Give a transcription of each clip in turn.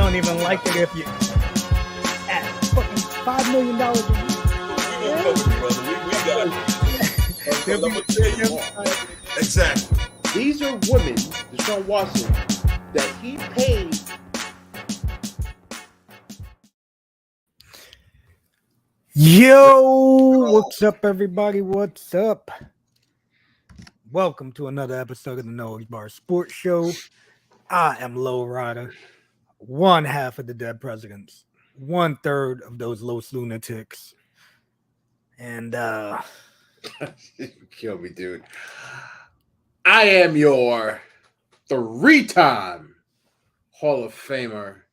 don't even like it if you at fucking $5 million. Exactly. These are women, Deshaun Watson, that he paid. Yo, what's up, everybody? What's up? Welcome to another episode of the Noah's Bar Sports Show. I am Low Rider, one half of the Dead Presidents, 1/3 of those Los Lunatics, and You kill me, dude. I am your 3-time Hall of Famer,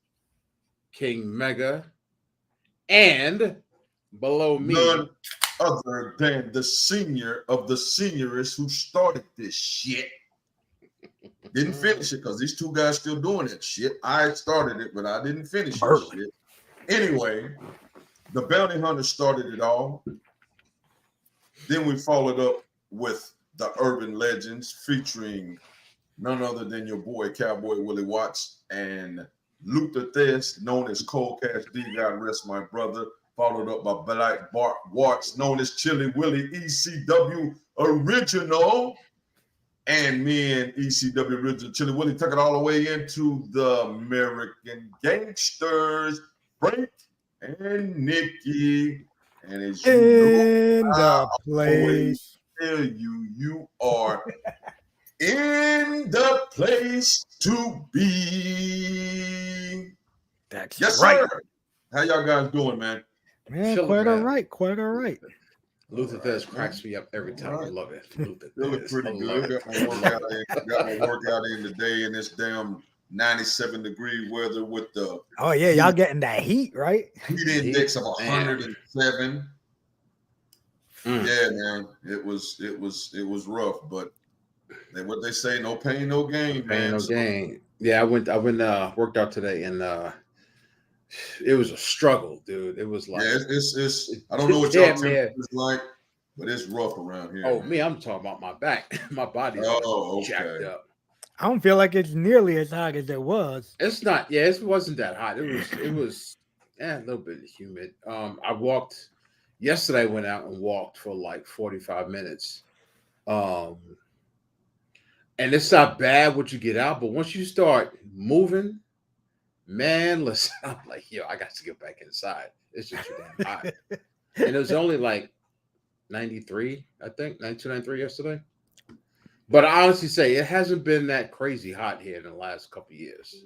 King Mega, and below me, None other than the senior of the seniorists who started this shit. Didn't finish it because these two guys still doing that shit. I started it, but I didn't finish it. Shit. Anyway, the bounty hunter started it all. Then we followed up with the urban legends featuring none other than your boy Cowboy Willie Watts and Luther Thess, known as Cold Cash D, God rest my brother, followed up by Black Bart Watts, known as Chili Willie ECW Original. And me and ECW Original Chili Willie took it all the way into the American Gangsters, Frank and Nikki. And as you in know, the place. Tell you are in the place to be. That's Yes, right. sir. How y'all guys doing, man? Man, Chilling, quite all man. right, quite all right. Luther Thess cracks me up every time. I love it. Luther Feeling Thess. pretty I love good. it. Got my workout in today in this damn 97-degree weather with the Oh yeah, y'all getting that heat, right? heat index of 107. Yeah, man, it was rough, but what they say, no pain, no gain, man. No gain. Yeah, I went worked out today, and it was a struggle, dude. It was like, yeah, it's I don't know what y'all temperature is like, but it's rough around here. Oh, man. me, I'm talking about my back. My body's jacked up. I don't feel like it's nearly as hot as it was. It's not. Yeah, it wasn't that hot. It was a little bit humid. I walked yesterday. Went out and walked for like 45 minutes. And it's not bad what you get out, but once you start moving, man, listen, I'm like, yo, I got to get back inside. It's just too damn hot. And it was only like 93, I think, 92, 93 yesterday. But I honestly say it hasn't been that crazy hot here in the last couple of years.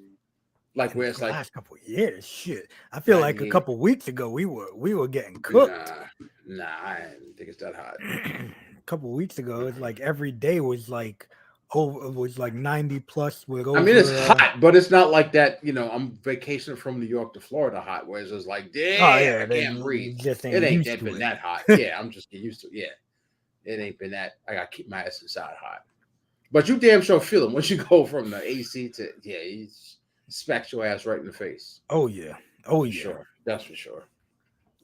Like where it's like last couple of years, shit. I feel like a couple of weeks ago we were getting cooked. Nah, I didn't think it's that hot. A couple of weeks ago, it's like every day was like it was like 90 plus. With over, I mean, it's hot, but it's not like that. You know, I'm vacationing from New York to Florida hot, whereas it's like, damn, I can't breathe. It ain't been that hot. Yeah, I'm just getting used to it. Yeah, it ain't been that. I got to keep my ass inside hot. But you damn sure feel it once you go from the AC to, he smacks your ass right in the face. Oh, yeah. Sure. That's for sure.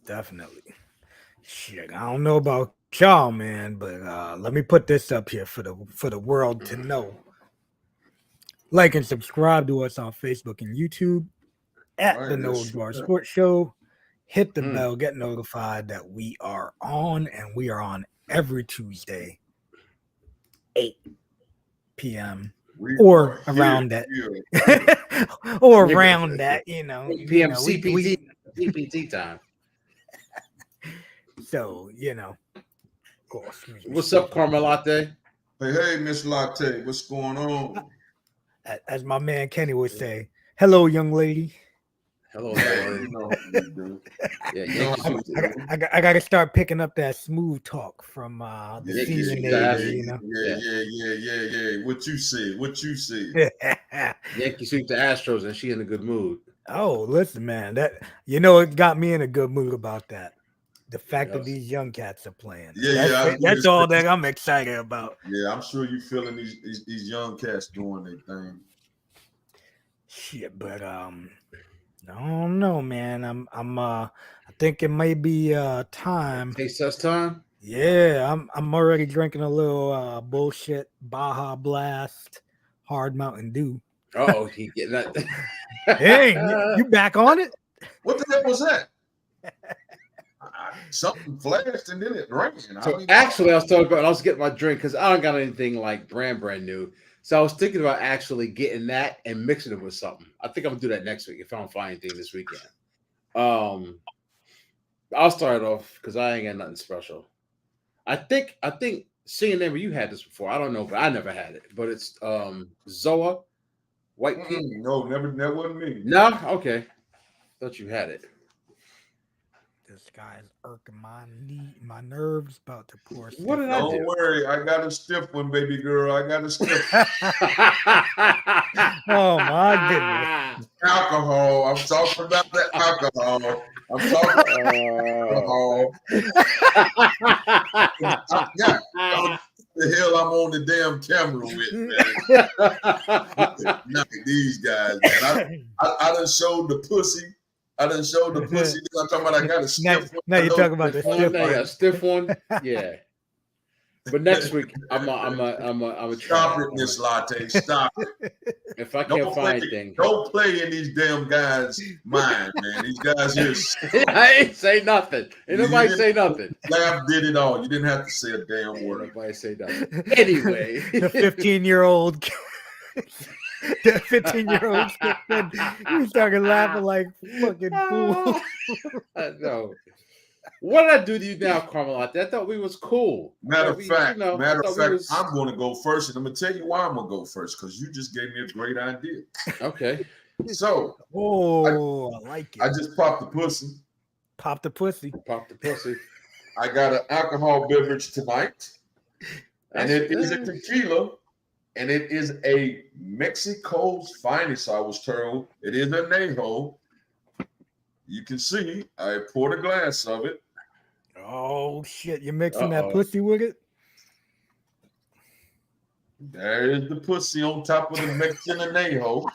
Definitely. Shit, I don't know about y'all, man, but let me put this up here for the world to know. Like and subscribe to us on Facebook and YouTube at the Noah's Bar Sports Show. Hit the bell, get notified that we are on, and we are on every Tuesday, 8 p.m. or around that, or around that, you know, PM CPT time. So, you know. What's up, Caramel Latte? Hey, Miss Latte, what's going on? As my man Kenny would say, hello, young lady. Hello, I got to start picking up that smooth talk from the season. You know? Yeah. What you see? Yankee sweep the Astros, and she in a good mood. Oh, listen, man, that it got me in a good mood about that. The fact that these young cats are playing. That's all that I'm excited about. Yeah, I'm sure you feeling these young cats doing their thing. Shit, but I don't know, man. I think it may be time. Taste test time? Yeah, I'm already drinking a little bullshit Baja Blast Hard Mountain Dew. Oh, he getting that. Dang, you back on it? What the hell was that? Something flashed and then it rained. So actually, I was talking about I was getting my drink because I don't got anything like brand new. So I was thinking about actually getting that and mixing it with something. I think I'm gonna do that next week if I don't find anything this weekend. I'll start off because I ain't got nothing special. I think seeing name you had this before. I don't know, but I never had it. But it's Zoa White Peach. No, never. That wasn't me. No, okay. Thought you had it. This guy's irking my nerves about to pour. What did I do? Don't worry, I got a stiff one, baby girl. I got a stiff one. Oh my goodness! Alcohol. I'm talking about that alcohol. I'm talking alcohol. Yeah. The hell I'm on the damn camera with, man. Not these guys, man. I done showed the pussy. I done showed the pussy. I'm talking about I got a stiff one. Now you're talking about the stiff one. one. A stiff one, yeah. But next week, I'm a stop it, Miss Latte. Stop it. If I can't find anything, don't play in these damn guys' mind, man. These guys here. I ain't say nothing. Ain't nobody say nothing. Laugh did it all. You didn't have to say a damn word. Nobody say nothing. Anyway, the 15-year-old. The 15-year-old he started laughing like fucking fool. I know. What did I do to you now, Carmelite? I thought we was cool. Matter of fact, I'm going to go first, and I'm going to tell you why I'm going to go first because you just gave me a great idea. Okay. So, I like it. I just popped the pussy. Pop the pussy. Pop the pussy. I got an alcohol beverage tonight, and it is a tequila, and it is a Mexico's finest. I was told it is a Añejo. You can see I poured a glass of it. Oh shit! You're mixing that pussy with it. There is the pussy on top of the Mexican Añejo.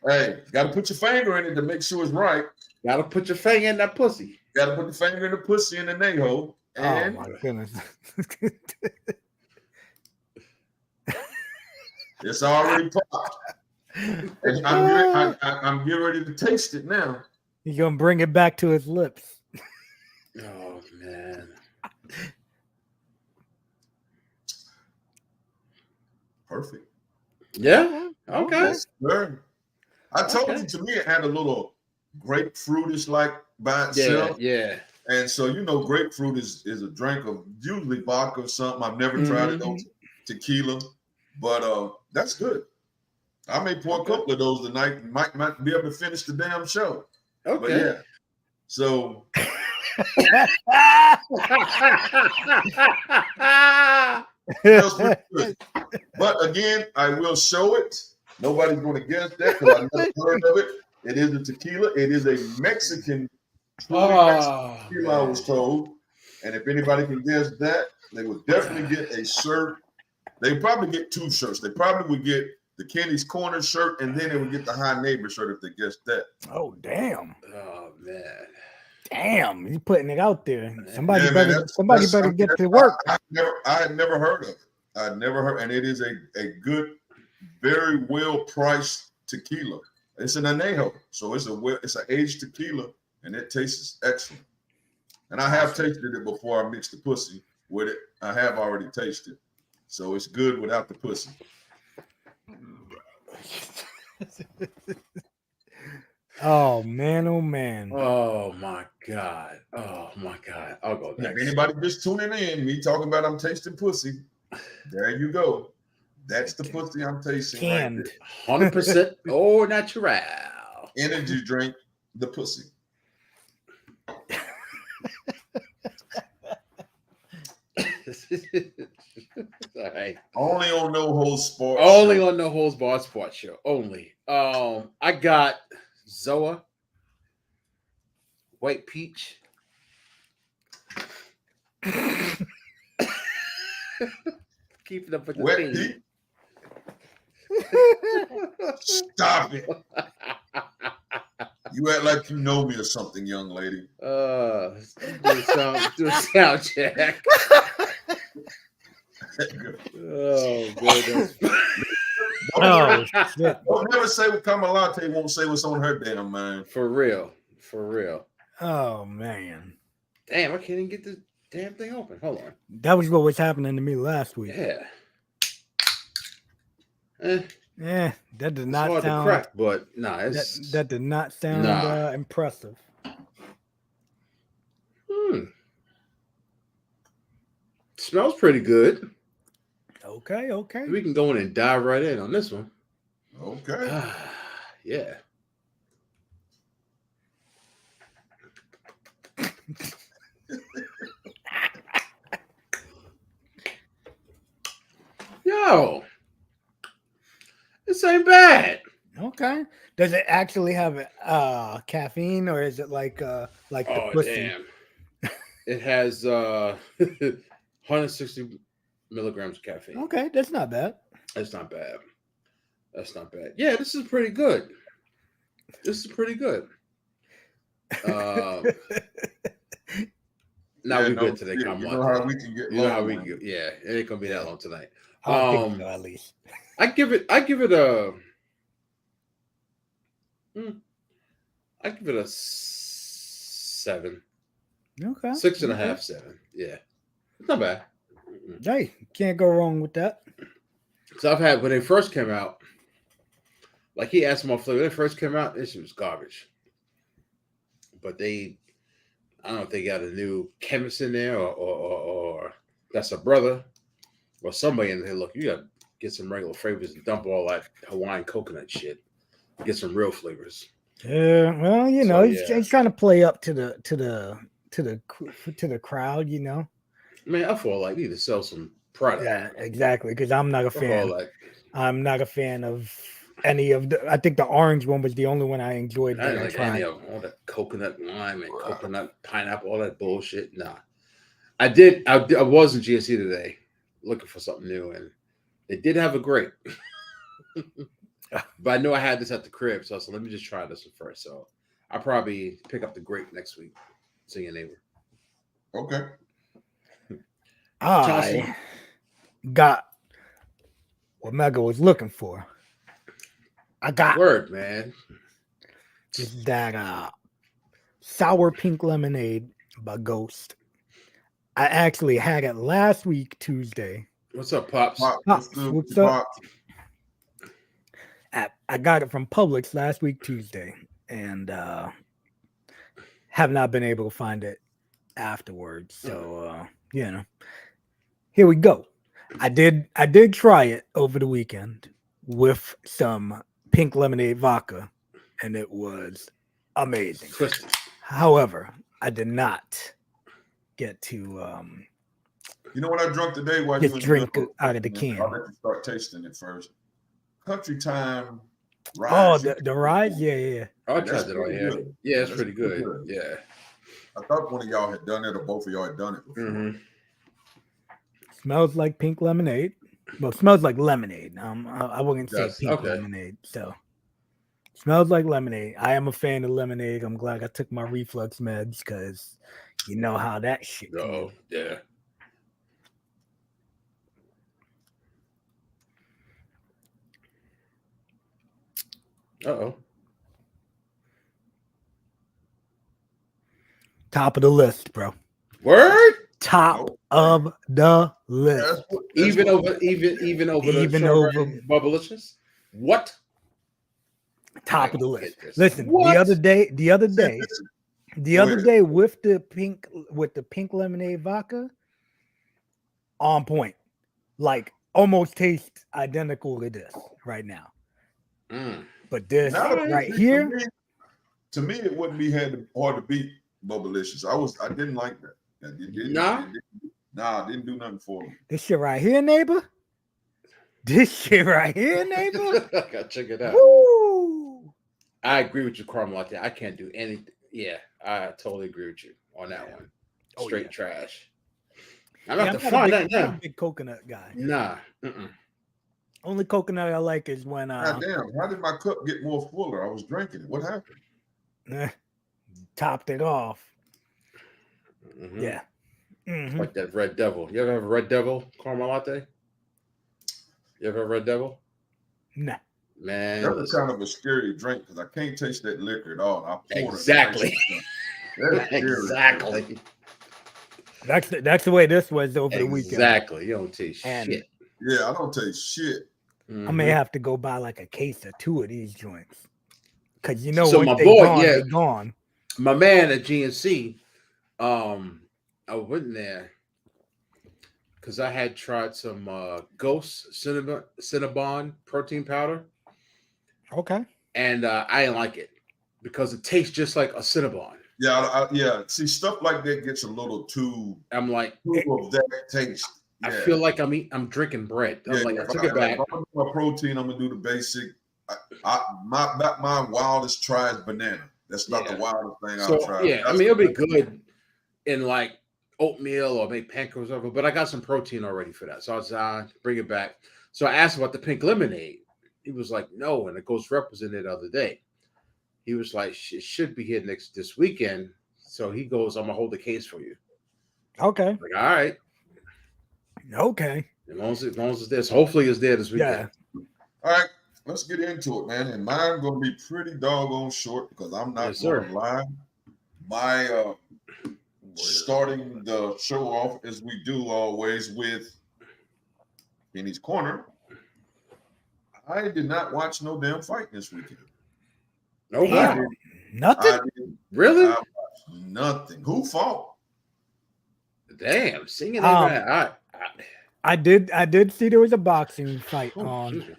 Hey, gotta put your finger in it to make sure it's right. Gotta put your finger in that pussy. Gotta put the finger in the pussy in the Añejo. Oh my goodness! It's already popped. And I'm getting ready to taste it now. He's gonna bring it back to his lips. Oh man! Perfect. Yeah. Okay. Sure. I told you, to me, it had a little grapefruitish like by itself. Yeah. And so grapefruit is a drink of usually vodka or something. I've never tried it on tequila, but that's good. I may pour a couple of those tonight and might be able to finish the damn show. Okay. But yeah. So that's pretty good. But again, I will show it. Nobody's going to guess that because I never heard of it. It is a tequila. It is a Mexican tequila, I was told. And if anybody can guess that, they would definitely get a shirt. They probably get two shirts. They probably would get the Kenny's Corner shirt, and then they would get the High Neighbor shirt if they guessed that. Oh, damn. Oh, man. Damn, he's putting it out there. Somebody better get to work. I had never heard of it. I'd never heard, and it is a good, very well priced tequila. It's an Añejo, so it's an aged tequila, and it tastes excellent. And I have tasted it before I mixed the pussy with it. I have already tasted it, so it's good without the pussy. Oh man! Oh man! Oh my god! Oh my god! I'll go next. If anybody just tuning in, me talking about I'm tasting pussy, there you go. That's the pussy I'm tasting. Canned. Right 100% au natural. Energy drink, the pussy. All right. Only on No Holds Sports. Only on No Holds Barred Sports Show. Only. I got Zoa White Peach. Keeping up with the Wet theme. Pete. Stop it. You act like you know me or something, young lady. Do a sound check. Oh, goodness. Oh shit! Don't never say what Kamalate won't say what's on her damn mind. For real. For real. Oh man, Damn, I can't even get the damn thing open. Hold on. that was what was happening to me last week. Yeah. Eh, Yeah, that did it's not hard to sound. crack, but nah, it's That did not sound Nah. impressive. Smells pretty good. Okay, okay. We can go in and dive right in on this one. Okay. Yeah. Yo, this ain't bad. Okay. Does it actually have caffeine, or is it like the Oh pussy? damn! It has 160 milligrams of caffeine. Okay, that's not bad. That's not bad. That's not bad. Yeah, this is pretty good. This is pretty good. Now Yeah, we no good today, shit. Kamala. You know how we can get You know how long, we man. can go. Yeah, it ain't gonna be that long tonight. I think so, at least. I give it a 7. Okay. 6.5, 7. Yeah. It's not bad. Hey, can't go wrong with that. So I've had when they first came out, like he asked my flavor. When they first came out, this shit was garbage. But I don't know if they got a new chemist in there or that's a brother or somebody in there. Look, you got to get some regular flavors and dump all that Hawaiian coconut shit. Get some real flavors. Yeah, well, you know, So, he's trying to play up to the crowd, you know. Man, I feel like we need to sell some product. Yeah, exactly. Because I'm not a I feel fan. like I'm not a fan of any of the. I think the orange one was the only one I enjoyed. I That didn't I like tried. any of them. All that coconut lime and coconut pineapple, all that bullshit. Nah. I was in GSC today looking for something new, and they did have a grape. But I know I had this at the crib, so I said, let me just try this one first. So I'll probably pick up the grape next week. See your neighbor. Okay. I got what Mega was looking for. I got Word, man. that sour pink lemonade by Ghost. I actually had it last week, Tuesday. What's up, Pops? What's good with What's you, up? Pops? I got it from Publix last week, Tuesday, and have not been able to find it afterwards. So you know, here we go. I did try it over the weekend with some pink lemonade vodka, and it was amazing. Twisted. However, I did not get to You know what I drunk today? While just you in drink the middle out of the I'll can. let you start tasting it first. Country Time Oh, Rise. the rise, yeah. I That's tried it on pretty here. good. Yeah, it's That's pretty pretty good. good. Yeah. I thought one of y'all had done it, or both of y'all had done it before. Mm-hmm. Smells like pink lemonade. Well, it smells like lemonade. I wouldn't say Yes, pink okay. lemonade. So, smells like lemonade. I am a fan of lemonade. I'm glad I took my reflux meds because you know how that shit Oh, goes. yeah. Uh-oh. Top of the list, bro. Word? Top of the list. Even over the strawberry bubblicious? What? Top of the list. Get this. Listen, What? the other day, Go ahead. with the pink lemonade vodka, on point. Like almost tastes identical to this right now. But this Now, right to here, to me, it wouldn't be hard to beat Bubblicious. I didn't like that. I didn't do nothing for me. this shit right here, neighbor. This shit right here, neighbor. I gotta check it out. Woo! I agree with you, Carmel. I can't do anything. Yeah, I totally agree with you on that one. Straight trash. I'm about to find that now. I'm a big coconut guy. Nah. Only coconut I like is when God damn, how did my cup get more fuller? I was drinking it. What happened? Topped it off. Mm-hmm. Yeah. Mm-hmm. Like that Red Devil. You ever have a Red Devil caramel latte? You ever have Red Devil? Nah. Man, That's listen. kind of a scary drink because I can't taste that liquor at all. I poured Exactly. That's scary. Exactly. That's the way this was over the weekend. Exactly. You don't taste And shit. Yeah, I don't taste shit. I may have to go buy like a case or two of these joints. Cause So once my they boy, gone, yeah. they gone. My man at GNC, I went in there because I had tried some Ghost Cinnabon protein powder, Okay. and I didn't like it because it tastes just like a Cinnabon. Yeah, yeah. See, stuff like that gets a little too I'm like, of that taste. I Yeah. feel like I'm drinking bread. I'm like, I took it back. If I'm gonna do my protein, I'm gonna do the basic. My wildest try is banana. That's not the wildest thing I'll try. Yeah, I mean it'll be good in like oatmeal or make pancakes or whatever, but I got some protein already for that. So I was bring it back. So I asked about the pink lemonade. He was like, no, and the Ghost represented the other day. He was like, it should be here this weekend. So he goes, I'm gonna hold the case for you. Okay. Like, all right. Okay. As long as it's there. So hopefully it's there this weekend. Yeah. All right. Let's get into it, man. And mine's gonna be pretty doggone short because I'm not gonna lie. My starting the show off as we do always with Kenny's Corner. I did not watch no damn fight this weekend. No way. Nothing? Really? I watched nothing. Who fought? Damn, singing I did see there was a boxing fight on.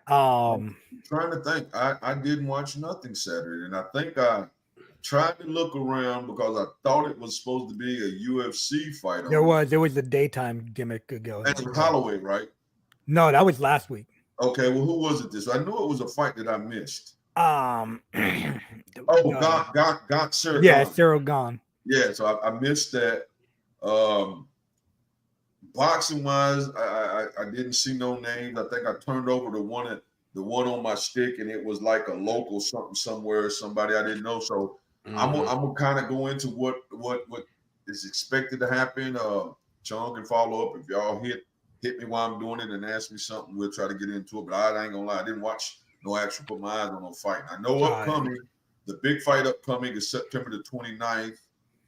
I'm trying to think. I didn't watch nothing Saturday, and I think I tried to look around because I thought it was supposed to be a UFC fight. There was a daytime gimmick ago. And it was Holloway, right? No, that was last week. Okay, well, who was it this? I knew it was a fight that I missed. Sarah Cyril Gahn. Yeah, so I missed that. Boxing wise, I didn't see no names. I think I turned over the one on my stick, and it was like a local something somewhere, somebody I didn't know. So I'm gonna kind of go into what is expected to happen. Sean can follow up if y'all hit me while I'm doing it and ask me something. We'll try to get into it. But I ain't gonna lie, I didn't watch no action, put my eyes on no fight. I know upcoming, the big fight upcoming is September the 29th.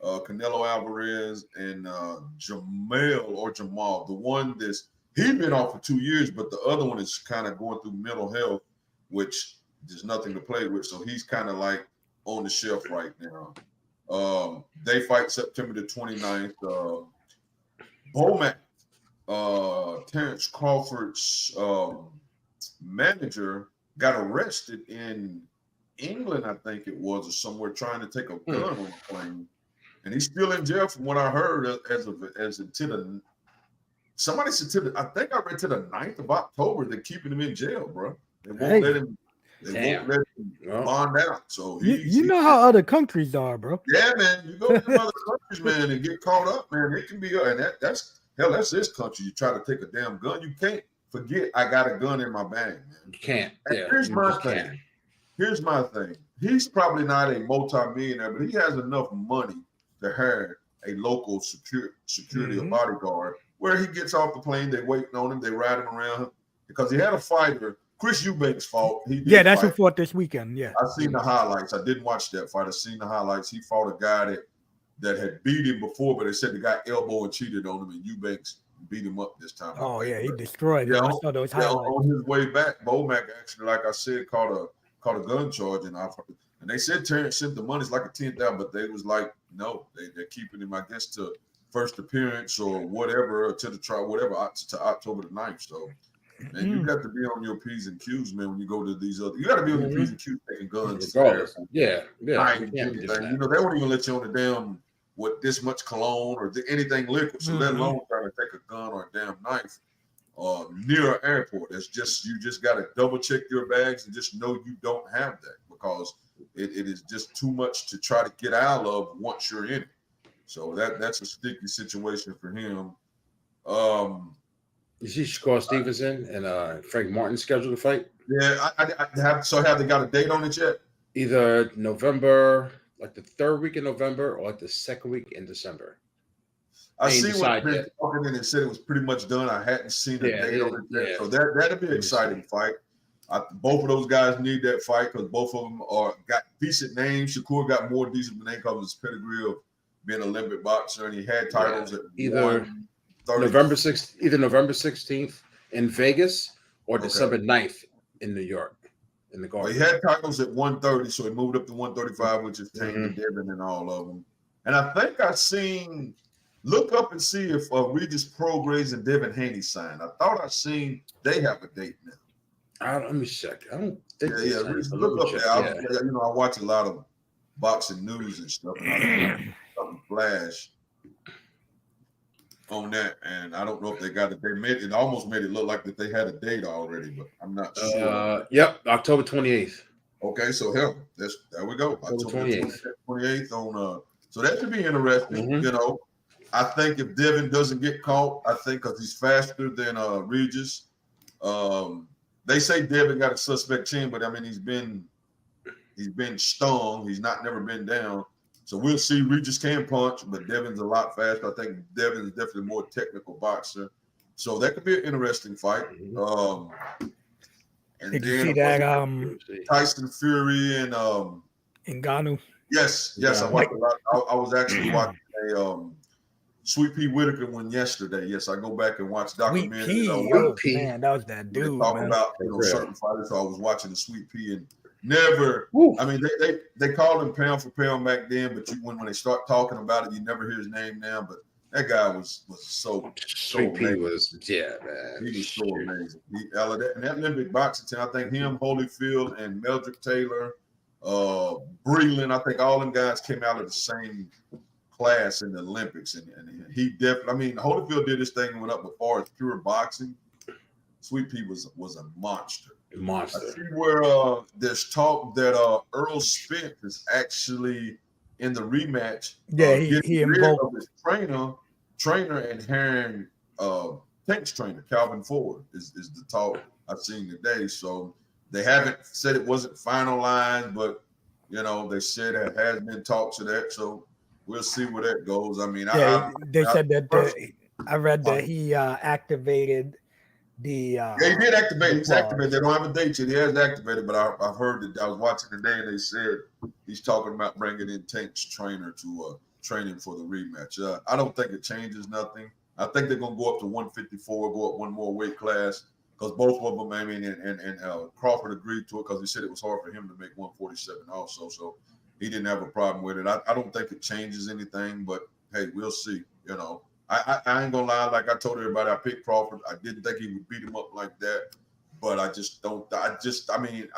Canelo Alvarez and Jamal, the one he's been off for 2 years, but the other one is kind of going through mental health, which there's nothing to play with. So he's kind of like on the shelf right now. They fight September the 29th. Bomac, Terrence Crawford's manager, got arrested in England, I think it was, or somewhere, trying to take a gun on a plane. And he's still in jail from what I heard somebody said I think I read to the 9th of October, they're keeping him in jail, bro. They won't let him bond out. So you know how other countries are, bro. Yeah, man. You go to other countries, man, and get caught up, man. It can be and that's this country. You try to take a damn gun, you can't forget I got a gun in my bag, man. You can't. Here's my thing. Here's my thing. He's probably not a multi-millionaire, but he has enough money to hire a local security or bodyguard where he gets off the plane, they waiting on him, they ride him around because he had a fighter. Chris Eubanks fought. That's who fought this weekend. Yeah, I seen the highlights. I didn't watch that fight. I seen the highlights. He fought a guy that had beat him before, but they said the guy elbowed and cheated on him, and Eubanks beat him up this time. Oh yeah, he destroyed him. I saw those highlights. On his way back, Bomac actually, like I said, caught a gun charge, and they said Terrence sent the money. It's like a 10,000, but they was like, no, they're keeping him, I guess, to first appearance or whatever, to the trial, whatever, to October the 9th. So, man, you got to be on your P's and Q's, man, when you go to these other. You got to be on your P's and Q's taking guns. Yeah. You know, they won't even let you on the damn this much cologne or anything liquid. So let alone trying to take a gun or a damn knife near an airport. It's just you just got to double check your bags and just know you don't have that because it is just too much to try to get out of once you're in it. So that's a sticky situation for him. You see Shakur Stevenson and Frank Martin scheduled to fight? Yeah, have they got a date on it yet? Either November, like the 3rd week in November, or like the 2nd week in December. I see what been talking and it said it was pretty much done. I hadn't seen a date on it yet. So that'd be an exciting fight. Both of those guys need that fight because both of them got decent names. Shakur got more decent than they because of his pedigree of being an Olympic boxer, and he had titles at either 130. November 16th in Vegas or December 9th in New York in the Garden. Well, he had titles at 130, so he moved up to 135, which is Tank and Devin and all of them. And I think I seen. Look up and see if Regis Prograis and Devin Haney signed. I thought I seen they have a date now. Let me check. I don't think Look up there. I watch a lot of boxing news and stuff. And something flash on that, and I don't know if they got it. It almost made it look like that they had a date already, but I'm not sure. Yep, October 28th. Okay, so there we go. October 28th on. So that should be interesting. I think if Devin doesn't get caught, I think because he's faster than Regis. They say Devin got a suspect chin, but I mean he's been stung. He's never been down. So we'll see. Regis can punch, but Devin's a lot faster. I think Devin's definitely a more technical boxer. So that could be an interesting fight. And did you see that Tyson Fury and Ngannou? Yes, I watched a lot. I was actually watching a Sweet Pea Whitaker one yesterday. Yes, I go back and watch documentaries. Man, that was that dude. They talk about certain fighters. So I was watching the Sweet Pea and never. Woo. I mean, they called him pound for pound back then, but when they start talking about it, you never hear his name now. But that guy was so Sweet Pea amazing. was man. He was so amazing. And that Olympic boxing team, I think him, Holyfield, and Meldrick Taylor, Breland, I think all them guys came out of the same class in the Olympics, and he definitely. I mean, Holyfield did his thing and went up, but far as pure boxing, Sweet Pea was a monster. I see where there's talk that Earl Spence is actually in the rematch. Yeah, he invoked of his trainer and Heron Tank's trainer, Calvin Ford, is the talk I've seen today. So they haven't said it wasn't finalized, but they said it has been talks of that. So we'll see where that goes. I mean, they said that I read that he activated the. Yeah, he did activate. He's activated. They don't have a date yet. He has activated, but I've heard that. I was watching today, and they said he's talking about bringing in Tank's trainer to train him for the rematch. I don't think it changes nothing. I think they're gonna go up to 154, go up one more weight class, because both of them. I mean, and Crawford agreed to it because he said it was hard for him to make 147 also. So he didn't have a problem with it. I don't think it changes anything, but hey, we'll see. I ain't gonna lie. Like I told everybody, I picked Crawford. I didn't think he would beat him up like that, but I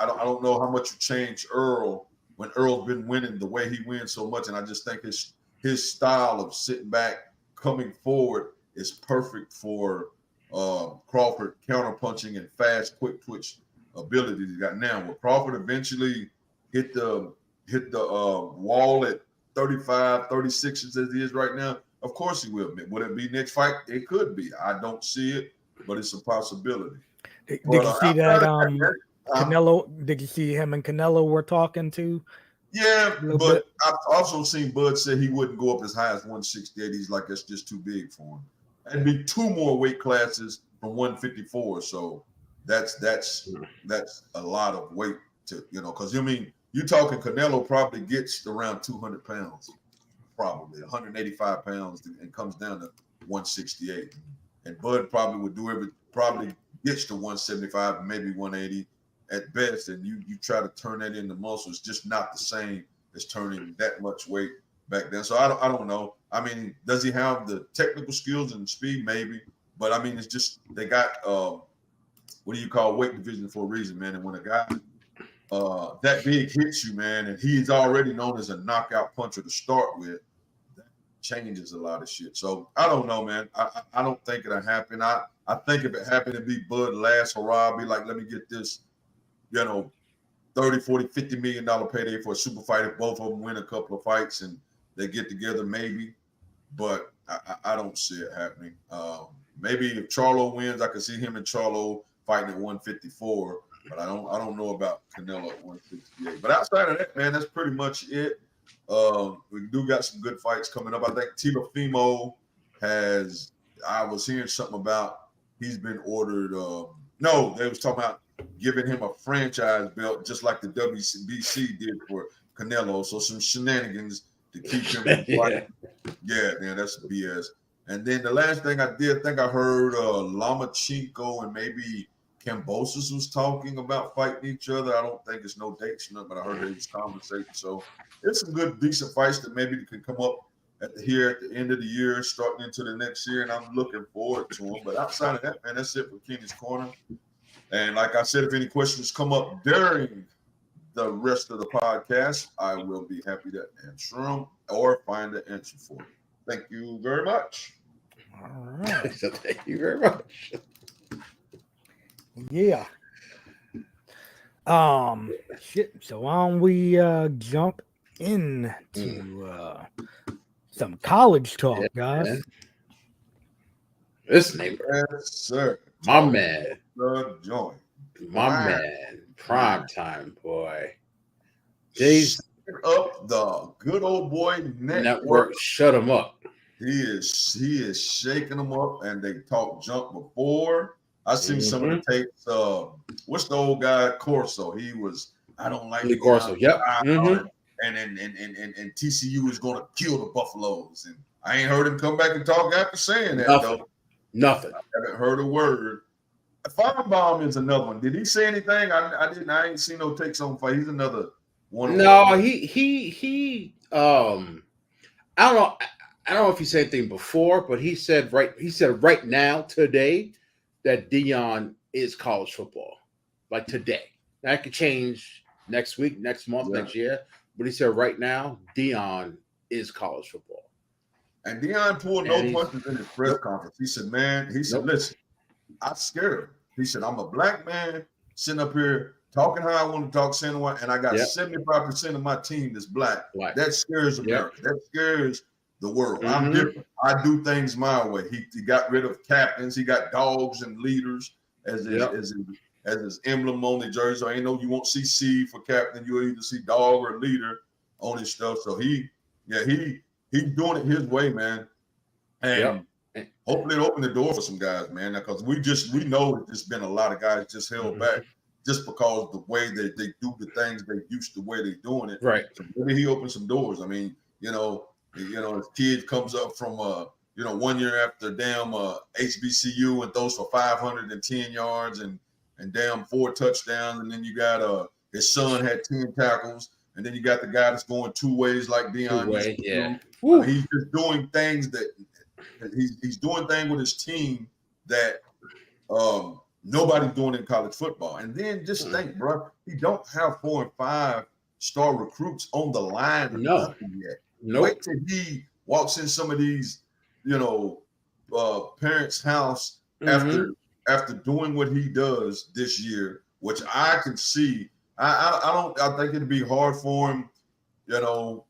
don't know how much you change Earl when Earl's been winning the way he wins so much, and I just think his style of sitting back, coming forward is perfect for Crawford counterpunching and fast, quick twitch ability he's got now. Will Crawford eventually hit the wall at 35, 36 as he is right now? Of course he will. Would it be next fight? It could be. I don't see it, but it's a possibility. Did you see that Canelo? Did you see him and Canelo were talking too? Yeah, but I've also seen Bud say he wouldn't go up as high as 168. He's like, that's just too big for him. It'd be two more weight classes from 154. So that's a lot of weight to, because you're talking Canelo probably gets around 200 pounds, probably 185 pounds, and comes down to 168. And Bud probably gets to 175, maybe 180 at best. And you try to turn that into muscle. It's just not the same as turning that much weight back then. So I don't know. I mean, does he have the technical skills and speed? Maybe. But I mean, it's just they got what do you call weight division for a reason, man. And when a guy that big hits you, man, and he's already known as a knockout puncher to start with, that changes a lot of shit. So I don't know, man. I don't think it'll happen. I think if it happened, it'd be Bud last hurrah. Be like, let me get this, 30, 40, $50 million payday for a super fight if both of them win a couple of fights and they get together, maybe. But I don't see it happening. Maybe if Charlo wins, I could see him and Charlo fighting at 154. But I don't know about Canelo at 168. But outside of that, man, that's pretty much it. We do got some good fights coming up. I think Teofimo I was hearing something about he's been ordered. No, they was talking about giving him a franchise belt, just like the WBC did for Canelo. So some shenanigans to keep him from fighting. Yeah, man, that's BS. And then the last thing I did, I think I heard Lomachenko and maybe Kambosos was talking about fighting each other. I don't think it's no dates, but I heard they was conversating. So there's some good, decent fights that maybe can come up at the end of the year, starting into the next year, and I'm looking forward to them. But outside of that, man, that's it for Kenny's Corner. And like I said, if any questions come up during the rest of the podcast, I will be happy to answer them or find the answer for you. Thank you very much. All right. So thank you very much. Yeah. Shit. So why don't we jump into some college talk, guys? Man. This neighbor. Yes, sir. My man. The joint. My man. Prime time boy. Jay's up the good old boy network. Shut him up. He is shaking them up, and they talked junk before. I seen some of the tapes. What's the old guy Corso? He was. I don't like the Corso. Yep. And TCU is going to kill the Buffaloes, and I ain't heard him come back and talk after saying that. Nothing. I haven't heard a word. Firebomb is another one. Did he say anything? I didn't. I ain't seen no takes on fight. He's another one. No, he. I don't know. I don't know if he said anything before, but he said right now, today, that Deion is college football. Like today. That could change next week, next month, next year. But he said right now, Deion is college football. And Deion pulled no punches in his press conference. He said, listen, I'm scared. He said, I'm a black man sitting up here talking how I want to talk, saying what, and I got 75% of my team that's black. That scares America. That scares the world. I'm different. I do things my way. He got rid of captains. He got dogs and leaders as his emblem on the jersey. So I ain't know you won't see C for captain. You'll either see dog or leader on his stuff. So he's doing it his way, man. And hopefully it opened the door for some guys, man. Because we know there's been a lot of guys just held back just because the way that they do the things they used to the way they're doing it. Right. So maybe he opened some doors. I mean, his kid comes up from 1 year after damn HBCU and throws for 510 yards and damn 4 touchdowns, and then you got his son had 10 tackles, and then you got the guy that's going 2 ways like Deion. He's just doing things that he's doing things with his team that nobody's doing in college football. And then just think, bro, he don't have 4 and 5 star recruits on the line yet. Wait till he walks in some of these, parents' house after doing what he does this year, which I can see. I think it'd be hard for him, to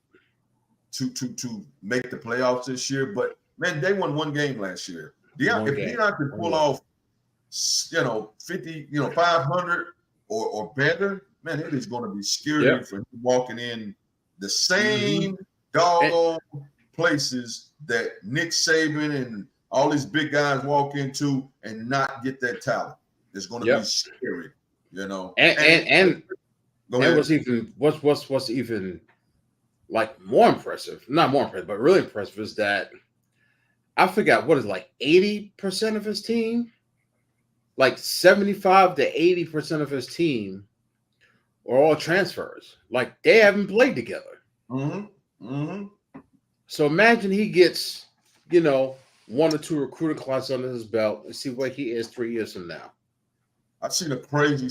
make the playoffs this year. But man, they won 1 game last year. Deion could pull off, 50, 500 or better, man, it is going to be scary for him walking in the same doggone places that Nick Saban and all these big guys walk into and not get that talent. It's going to be scary, And what's even like more impressive, not more impressive, but really impressive is that I forgot what is like 80% of his team, like 75 to 80% of his team are all transfers. Like they haven't played together. So imagine he gets, 1 or 2 recruiting classes under his belt and see where he is 3 years from now. I've seen a crazy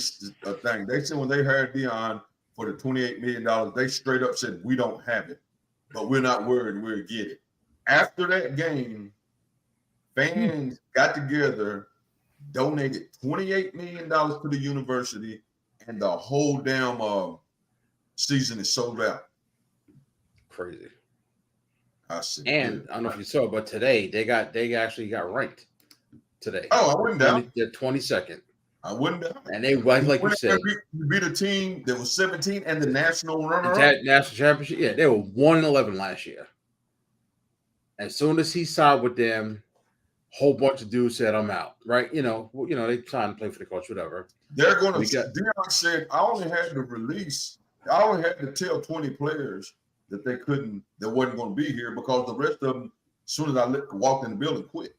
thing. They said when they hired Deion for the $28 million, they straight up said, we don't have it, but we're not worried, we'll get it. After that game, fans got together, donated $28 million to the university, and the whole damn season is sold out. Crazy. I see. And I don't know if you saw, but today they actually got ranked today. Oh, I wouldn't doubt. They're 22nd. I wouldn't doubt. And they like you said, beat a team that was 17 and the national runner-up. National championship. Yeah, they were 1-11 last year. As soon as he signed with them, Whole bunch of dudes said I'm out. Right? They trying to play for the coach, whatever. They're going We to. got- Deion said, "I only had to release. I only had to tell 20 players that they couldn't. They wasn't going to be here because the rest of them, as soon as I walked in the building, quit.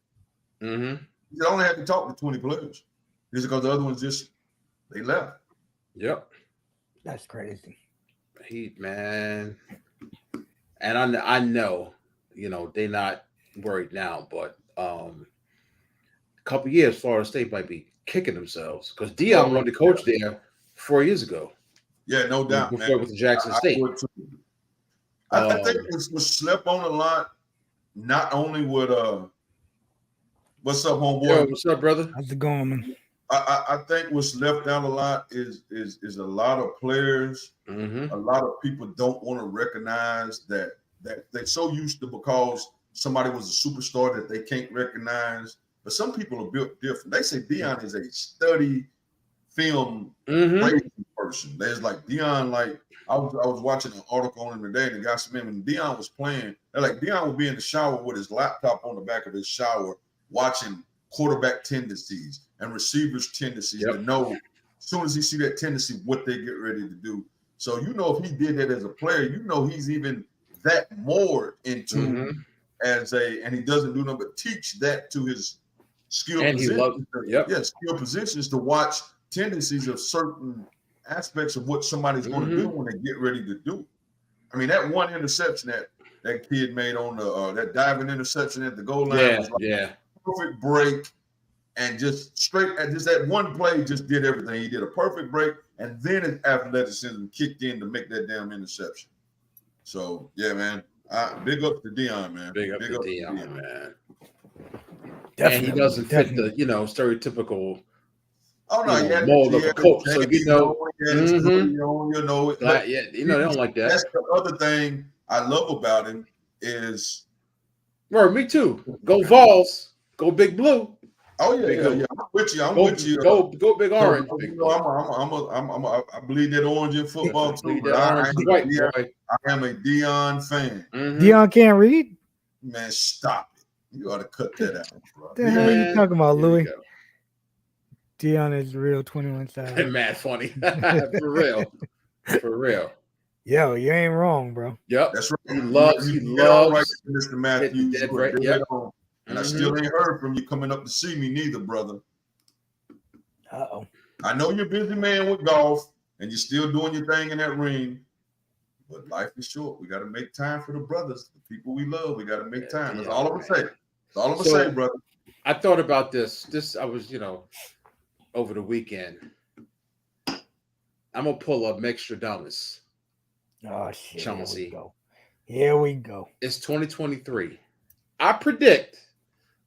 Mm-hmm. He said, I only had to talk to 20 players. He said, because the other ones they left. Yep. That's crazy. Man, and I know, they're not worried now, but a couple years, Florida State might be kicking themselves because Deion won the coach there 4 years ago. Yeah, no doubt, before man. with the Jackson State. I think it was slept on a lot. Not only with what's up, homeboy? Yo, what's up, brother? How's it going, man? I think what's left out a lot is a lot of players. Mm-hmm. A lot of people don't want to recognize that they're so used to because somebody was a superstar that they can't recognize. But some people are built different. They say Deion is a study film crazy person. There's like Deion, like I was watching an article on him today, and the guy said, man, when Deion was playing, like Deion would be in the shower with his laptop on the back of his shower, watching quarterback tendencies and receivers' tendencies to know as soon as he see that tendency what they get ready to do. So if he did that as a player, he's even that more into and he doesn't do nothing but teach that to his skill positions. Skill positions to watch tendencies of certain aspects of what somebody's going to do when they get ready to do. I mean, that one interception that kid made on that diving interception at the goal line was like perfect break, and just that one play just did everything. He did a perfect break, and then his athleticism kicked in to make that damn interception. So yeah, man, big up to Deion, man. Big up to Deion, man. Definitely, and he doesn't fit the stereotypical mold of a coach. So they don't like that. That's the other thing I love about him is. Well, me too. Go Vols. Go Big Blue. Oh yeah. I'm with you. With you. Go Big Orange. I believe that orange in football too. I am a Deion fan. Deion can't read. Man, stop it. You ought to cut that out, bro. What the hell are you talking about, Louis? Deion is real 21 Savage. Mad funny. For real. For real. Yo, you ain't wrong, bro. Yep. That's right. He loves Mr. Matthews. And I still ain't heard from you coming up to see me neither, brother. Uh-oh. I know you're a busy man with golf and you're still doing your thing in that ring, but life is short. We got to make time for the brothers, the people we love. We got to make time. That's all I'm going to say. That's all I'm going to say, brother. I thought about this. I was, over the weekend. I'm going to pull up Mextradamus. Oh, shit. Chauncey. Here we go. It's 2023. I predict,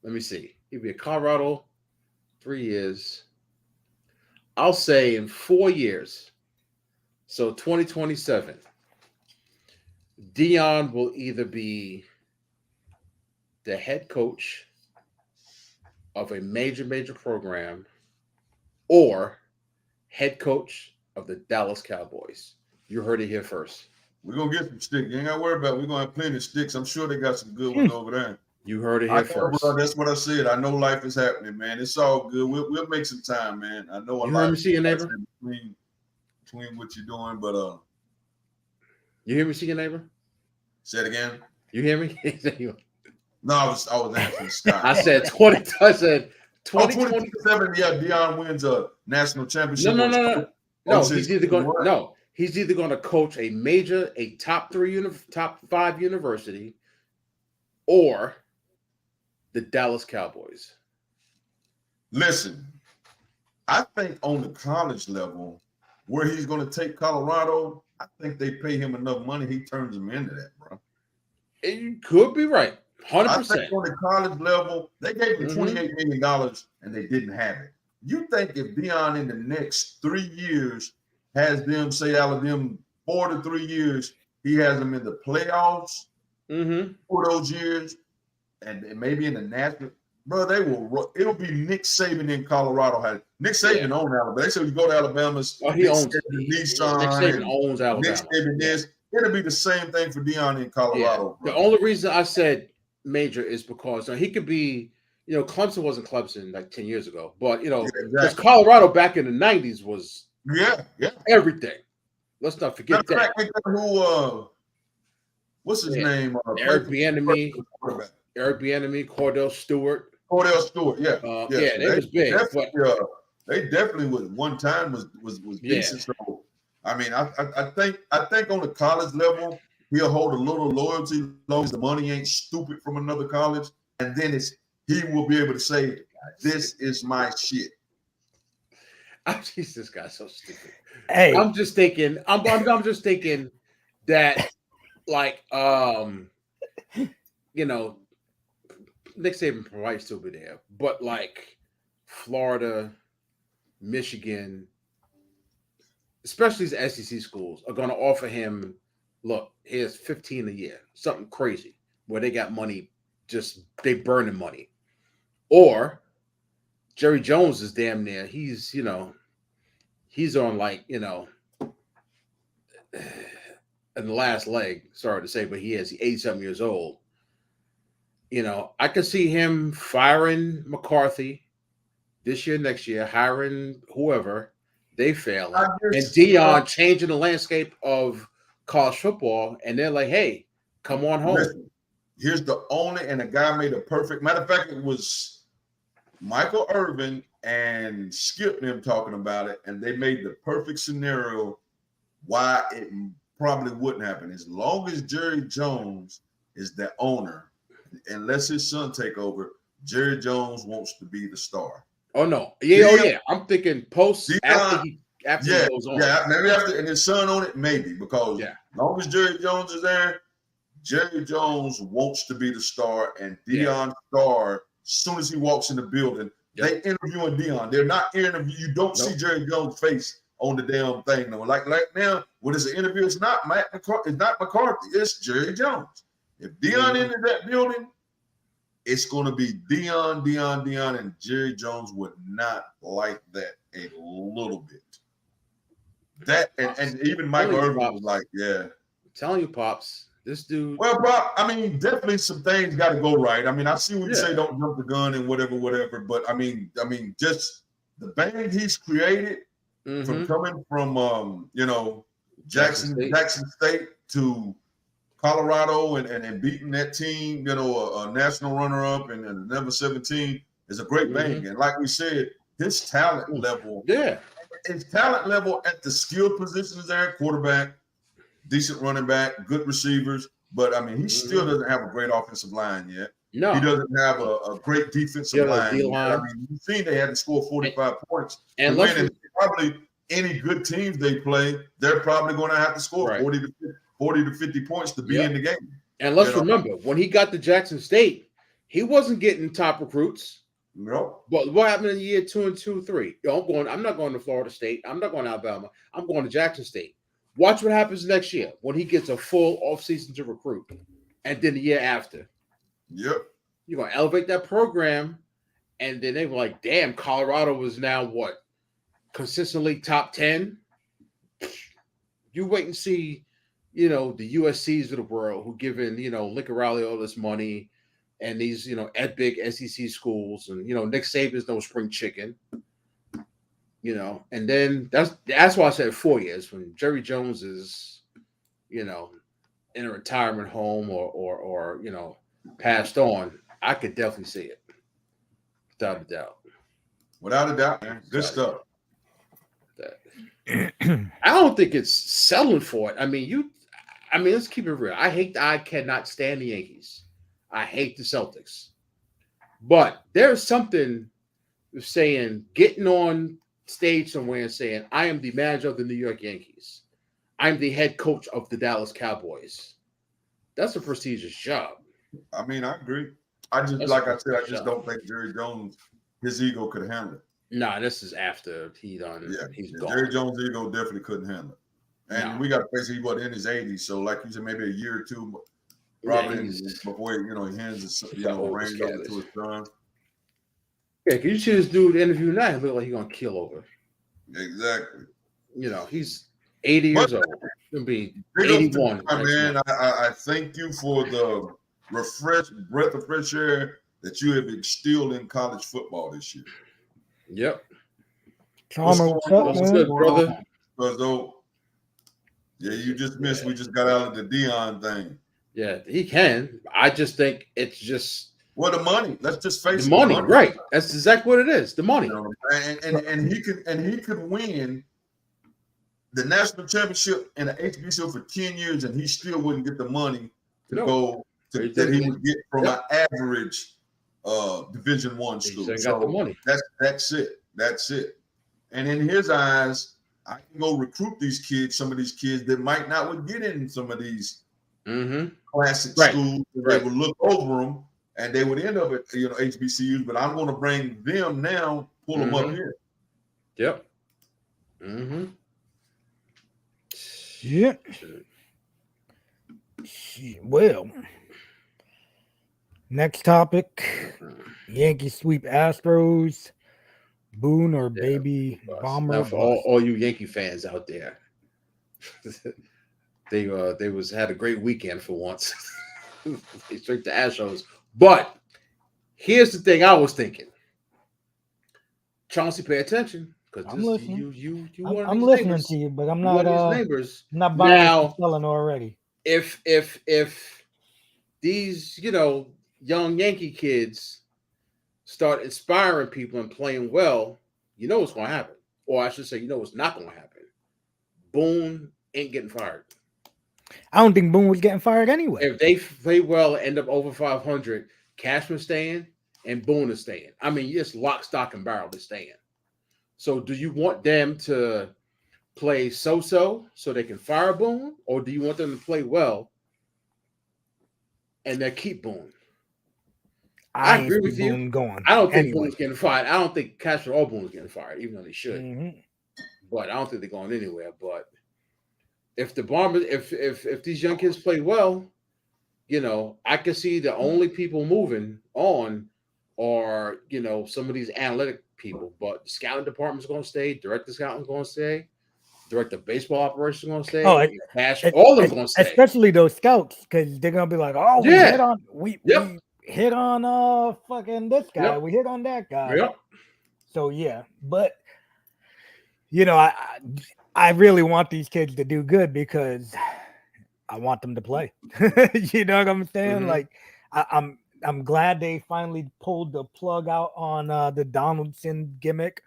let me see. He'll be at Colorado 3 years. I'll say in 4 years. So 2027. Deion will either be the head coach of a major program or head coach of the Dallas Cowboys. You heard it here first. We're going to get some sticks. You ain't got to worry about it. We're going to have plenty of sticks. I'm sure they got some good ones over there. You heard it here first. Bro, that's what I said. I know life is happening, man. It's all good. We'll make some time, man. I know a lot. You heard me see your neighbor? Between what you're doing, but you hear me see your neighbor? Say it again. You hear me? No, I was asking Scott. I said 20. I said 2027. Yeah, Deion wins a national championship. No. He's either going to coach a top 5 university, or the Dallas Cowboys. Listen, I think on the college level, where he's going to take Colorado, I think they pay him enough money. He turns them into that, bro. And you could be right. 100%. I think on the college level, they gave him $28 million and they didn't have it. You think if Deion in the next 3 years has them, say out of them 4 to 3 years, he has them in the playoffs for those years, and maybe in the national, bro, it'll be Nick Saban in Colorado. Nick Saban owns Alabama. They say you go to Alabama, he owns Nick Saban owns Alabama. Nick Saban this. It'll be the same thing for Deion in Colorado. The only reason I said major is because he could be Clemson wasn't Clemson like 10 years ago, but because exactly. Colorado back in the 90s was Yeah. everything. Let's not forget that. Who? What's his name? Eric Bieniemy, Cordell Stewart. Cordell Stewart. Yeah. Yeah, they was big, but they definitely was one time was decent. So I mean, I think on the college level he'll hold a little loyalty as long as the money ain't stupid from another college, and then he will be able to say, "This is my shit." This guy's so stupid. Hey, I'm just thinking. I'm just thinking that, like, Nick Saban might still be there, but like Florida, Michigan, especially these SEC schools, are going to offer him, look, here's 15 a year, something crazy, where they got money, they burning money. Or Jerry Jones is damn near, he's on like, in the last leg, sorry to say, but he's 80-something years old. I could see him firing McCarthy this year, next year, hiring whoever, they fail, and Deion changing the landscape of college football, and they're like, hey, come on home. Listen, here's the only, and the guy made a perfect, matter of fact, it was Michael Irvin and Skip them talking about it, and they made the perfect scenario why it probably wouldn't happen. As long as Jerry Jones is the owner, unless his son take over, Jerry Jones wants to be the star. Oh no, yeah. I'm thinking post after he goes on. Yeah, maybe after, and his son on it, maybe, because as long as Jerry Jones is there, Jerry Jones wants to be the star, and Deion star. As soon as he walks in the building, they interviewing Deion. They're not interviewing. You don't see Jerry Jones' face on the damn thing. No, like now, when it's an interview, it's not McCarthy. It's not McCarthy. It's Jerry Jones. If Deion enters that building, it's going to be Deion, and Jerry Jones would not like that a little bit. That and even Michael Irvin was like, I'm telling you, Pops, this dude. Well, Pop, I mean, definitely some things got to go right. I mean, I see what you say, don't jump the gun and whatever. But I mean, just the bang he's created from coming from Jackson State to Colorado and beating that team, a national runner-up and number 17 is a great bang. And like we said, his talent level, his talent level at the skill positions there, quarterback, decent running back, good receivers. But I mean, he still doesn't have a great offensive line yet. No, he doesn't have a great defensive line. I mean, you've seen they had to score 45 points. And probably any good teams they play, they're probably going to have to score 40 to 50 points to be in the game. And let's remember, when he got to Jackson State, he wasn't getting top recruits. No. But what happened in year 2 and 2, 3? I'm not going to Florida State. I'm not going to Alabama. I'm going to Jackson State. Watch what happens next year when he gets a full offseason to recruit. And then the year after. Yep. You're going to elevate that program. And then they were like, damn, Colorado is now what? Consistently top 10? You wait and see, the USCs of the world who giving, Lincoln Riley all this money and these, big SEC schools. And, Nick Saban's no spring chicken. And then that's why I said 4 years when Jerry Jones is, in a retirement home or passed on. I could definitely see it, without a doubt. Without a doubt, man. Good stuff. I don't think it's settling for it. I mean, let's keep it real. I cannot stand the Yankees. I hate the Celtics. But there's something saying, getting on stage somewhere and saying, I am the manager of the New York Yankees. I'm the head coach of the Dallas Cowboys. That's a prestigious job. I mean, I agree. I just don't think Jerry Jones, his ego could handle it. Nah, this is after he's gone. Jerry Jones' ego definitely couldn't handle it. And we got to face it, he was in his 80s. So like you said, maybe a year or two probably before he hands his reins over to his son. Yeah, can you see this dude interview now? He look like he's gonna kill over. Exactly. He's 80 years old. He'll be 81. Man, I thank you for the breath of fresh air that you have instilled in college football this year. Yep. Chalmers, what's up, What's man? good, brother? Because yeah, you just missed. We just got out of the Deion thing. Yeah, he can. I just think it's just Well, the money. Let's just face the it. money, right? That's exactly what it is. The money. You know, and he could win the national championship in the HBCU for 10 years, and he still wouldn't get the money to go to, that he would get from an average Division I school. Got the money. That's it. That's it. And in his eyes, I can go recruit these kids, some of these kids that might not would get in some of these classic schools. They would look over them and they would end up at HBCUs. But I'm going to bring them now, pull them up here. Yep. Yeah. Well, next topic: Yankees sweep Astros. Boone or baby bomber. Now for all you Yankee fans out there, they had a great weekend for once. They straight to Astros. But here's the thing I was thinking. Chauncey, pay attention. Because I'm listening. I'm listening neighbors. to you, but I'm not neighbors. Not buying now, selling already. If these, young Yankee kids start inspiring people and playing well, you know what's going to happen. Or I should say, you know what's not going to happen. Boone ain't getting fired. I don't think Boone was getting fired anyway. If they play well and end up over 500, Cashman's staying and Boone is staying. I mean, it's lock, stock, and barrel is staying. So do you want them to play so they can fire Boone? Or do you want them to play well and then keep Boone? I agree with you. Going I don't think Boone's getting fired. I don't think Cashman or Boone's getting fired, even though they should. But I don't think they're going anywhere. But if the Bombers, if these young kids play well, I can see the only people moving on are some of these analytic people. But the scouting department's going to stay. Director scouting's going to stay. Director of baseball operations is going to stay. All of them going to stay. Especially those scouts, because they're going to be like, "Oh, we hit on fucking this guy. Yep. We hit on that guy." Yep. So yeah, but I really want these kids to do good because I want them to play. You know what I'm saying? Like I'm glad they finally pulled the plug out on the Donaldson gimmick,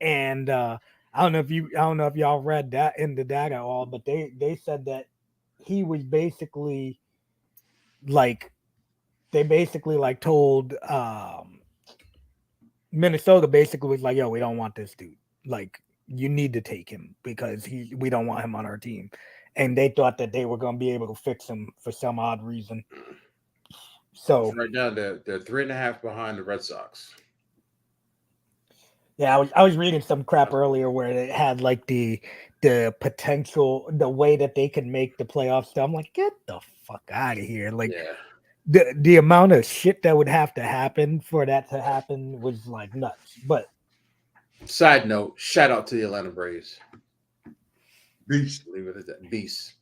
and I don't know if y'all read that into that at all, but they said that he was basically told Minnesota basically was like, "Yo, we don't want this dude. Like, you need to take him because we don't want him on our team." And they thought that they were going to be able to fix him for some odd reason. So right now they're 3.5 behind the Red Sox. Yeah, I was reading some crap earlier where it had like the potential, the way that they could make the playoffs. So I'm like, get the fuck out of here! Like, the amount of shit that would have to happen for that to happen was like nuts. But side note, shout out to the Atlanta Braves. Beast. Leave it at that. Beast.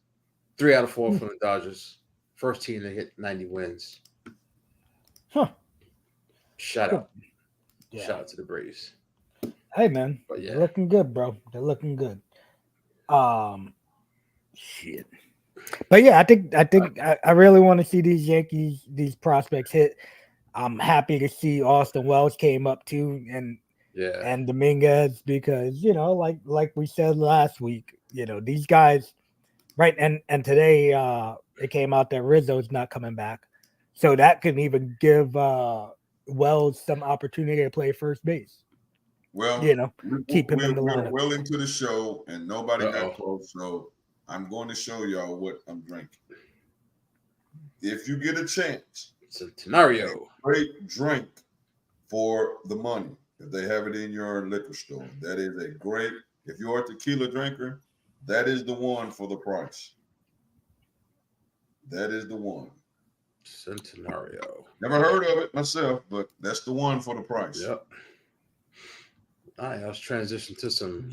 3 out of 4 from the Dodgers. First team to hit 90 wins. Shout out. Yeah. Shout out to the Braves. Hey man, they're looking good, bro. They're looking good. Shit. But yeah, I think I really want to see these Yankees, these prospects hit. I'm happy to see Austin Wells came up too, and Dominguez, because like we said last week, these guys, right? And today it came out that Rizzo's not coming back, so that can even give Wells some opportunity to play first base. Well, keep him in the lineup. We're well into the show, and nobody got close, so I'm going to show y'all what I'm drinking. If you get a chance, Centenario, great drink for the money. If they have it in your liquor store, that is a great. If you're a tequila drinker, that is the one for the price. That is the one. Centenario. Never heard of it myself, but that's the one for the price. Yep. All right, let's transition to some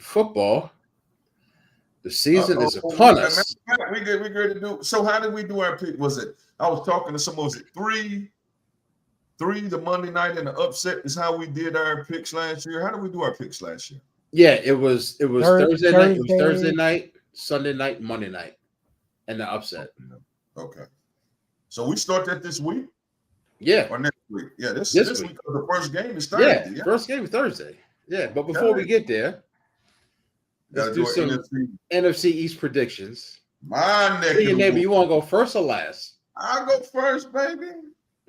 football. The season is upon us. We good to do. So how did we do our pick? Was it? I was talking to someone. Was it 3 3, the Monday night, and the upset is how we did our picks last year. How did we do our picks last year? Yeah, it was Thursday night. It was Thursday. Thursday night, Sunday night, Monday night, and the upset. Okay. So we start that this week Yeah, or next week? Yeah, this This week. week. The first game is yeah. Thursday. Yeah. First game is Thursday. Yeah, but before we get there, Gotta let's do do some NFC. NFC East predictions. My neck. See your neighbor. You want to go first or last? I'll go first, baby.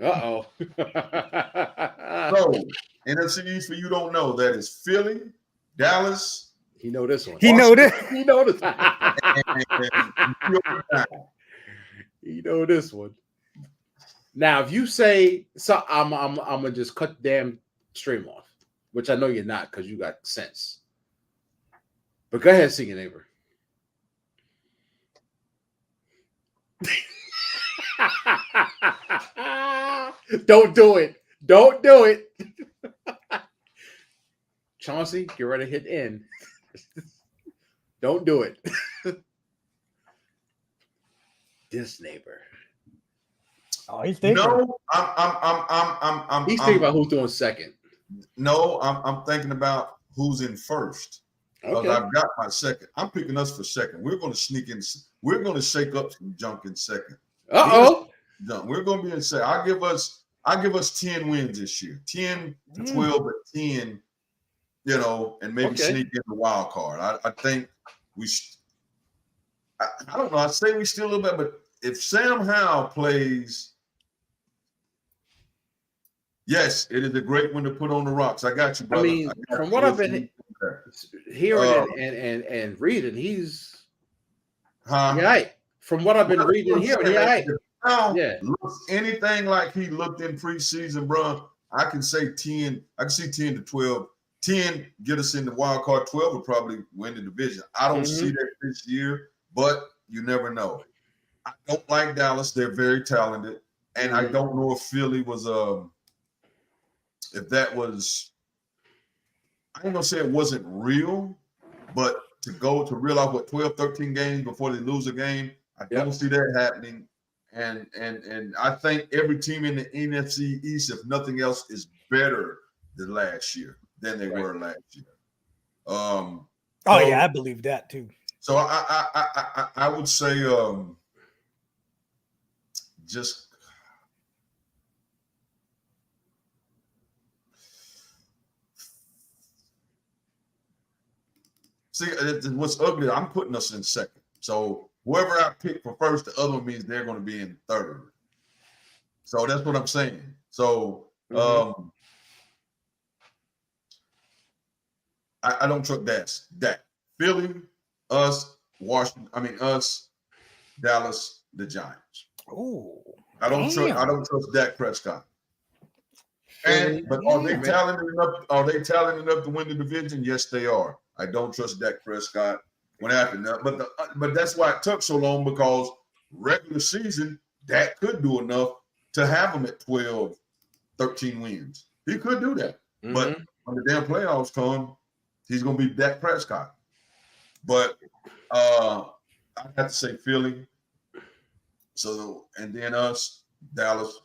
Uh-oh. So, NFC East, for you don't know, that is Philly, Dallas. He know this one. He know this. He know this. and He know this one. Now, if you say so, I'm gonna just cut the damn stream off, which I know you're not because you got sense. But go ahead, see your neighbor. Don't do it. Don't do it. Chauncey, get ready to hit end. Don't do it. This neighbor. Oh, he's thinking. No, I'm He's thinking about who's doing second. No, I'm thinking about who's in first. Because Okay. I've got my second. I'm picking us for second. We're going to sneak in. We're going to shake up some junk in second. Uh-oh. We're going to be in second. I'll give us 10 wins this year. 10 to 12, but 10, and maybe sneak in the wild card. I think I don't know. I say we still a little bit, but if Sam Howell plays, yes, it is a great one to put on the rocks. I got you, brother. I mean, from what I've been hearing and reading, he's right. From what I've been reading and hearing, right. Looks anything like he looked in preseason, bro. I can say 10. I can see 10 to 12. 10 get us in the wild card. 12 will probably win the division. I don't see that this year, but you never know. I don't like Dallas. They're very talented. And I don't know if Philly was if that was, I ain't gonna say it wasn't real, but to realize what 12, 13 games before they lose a game, I don't see that happening. And I think every team in the NFC East, if nothing else, is better than last year than they were last year. I believe that too. So I would say just see what's ugly. I'm putting us in second. So whoever I pick for first, the other one means they're going to be in third. So that's what I'm saying. So I don't trust that. Philly, us, Washington. Us, Dallas, the Giants. Oh, I don't trust Dak Prescott. But are they talented enough? Are they talented enough to win the division? Yes, they are. I don't trust Dak Prescott. What happened? But that's why it took so long, because regular season, Dak could do enough to have them at 12, 13 wins. He could do that. But when the damn playoffs come, he's going to be Dak Prescott. But I have to say Philly. So, and then us, Dallas,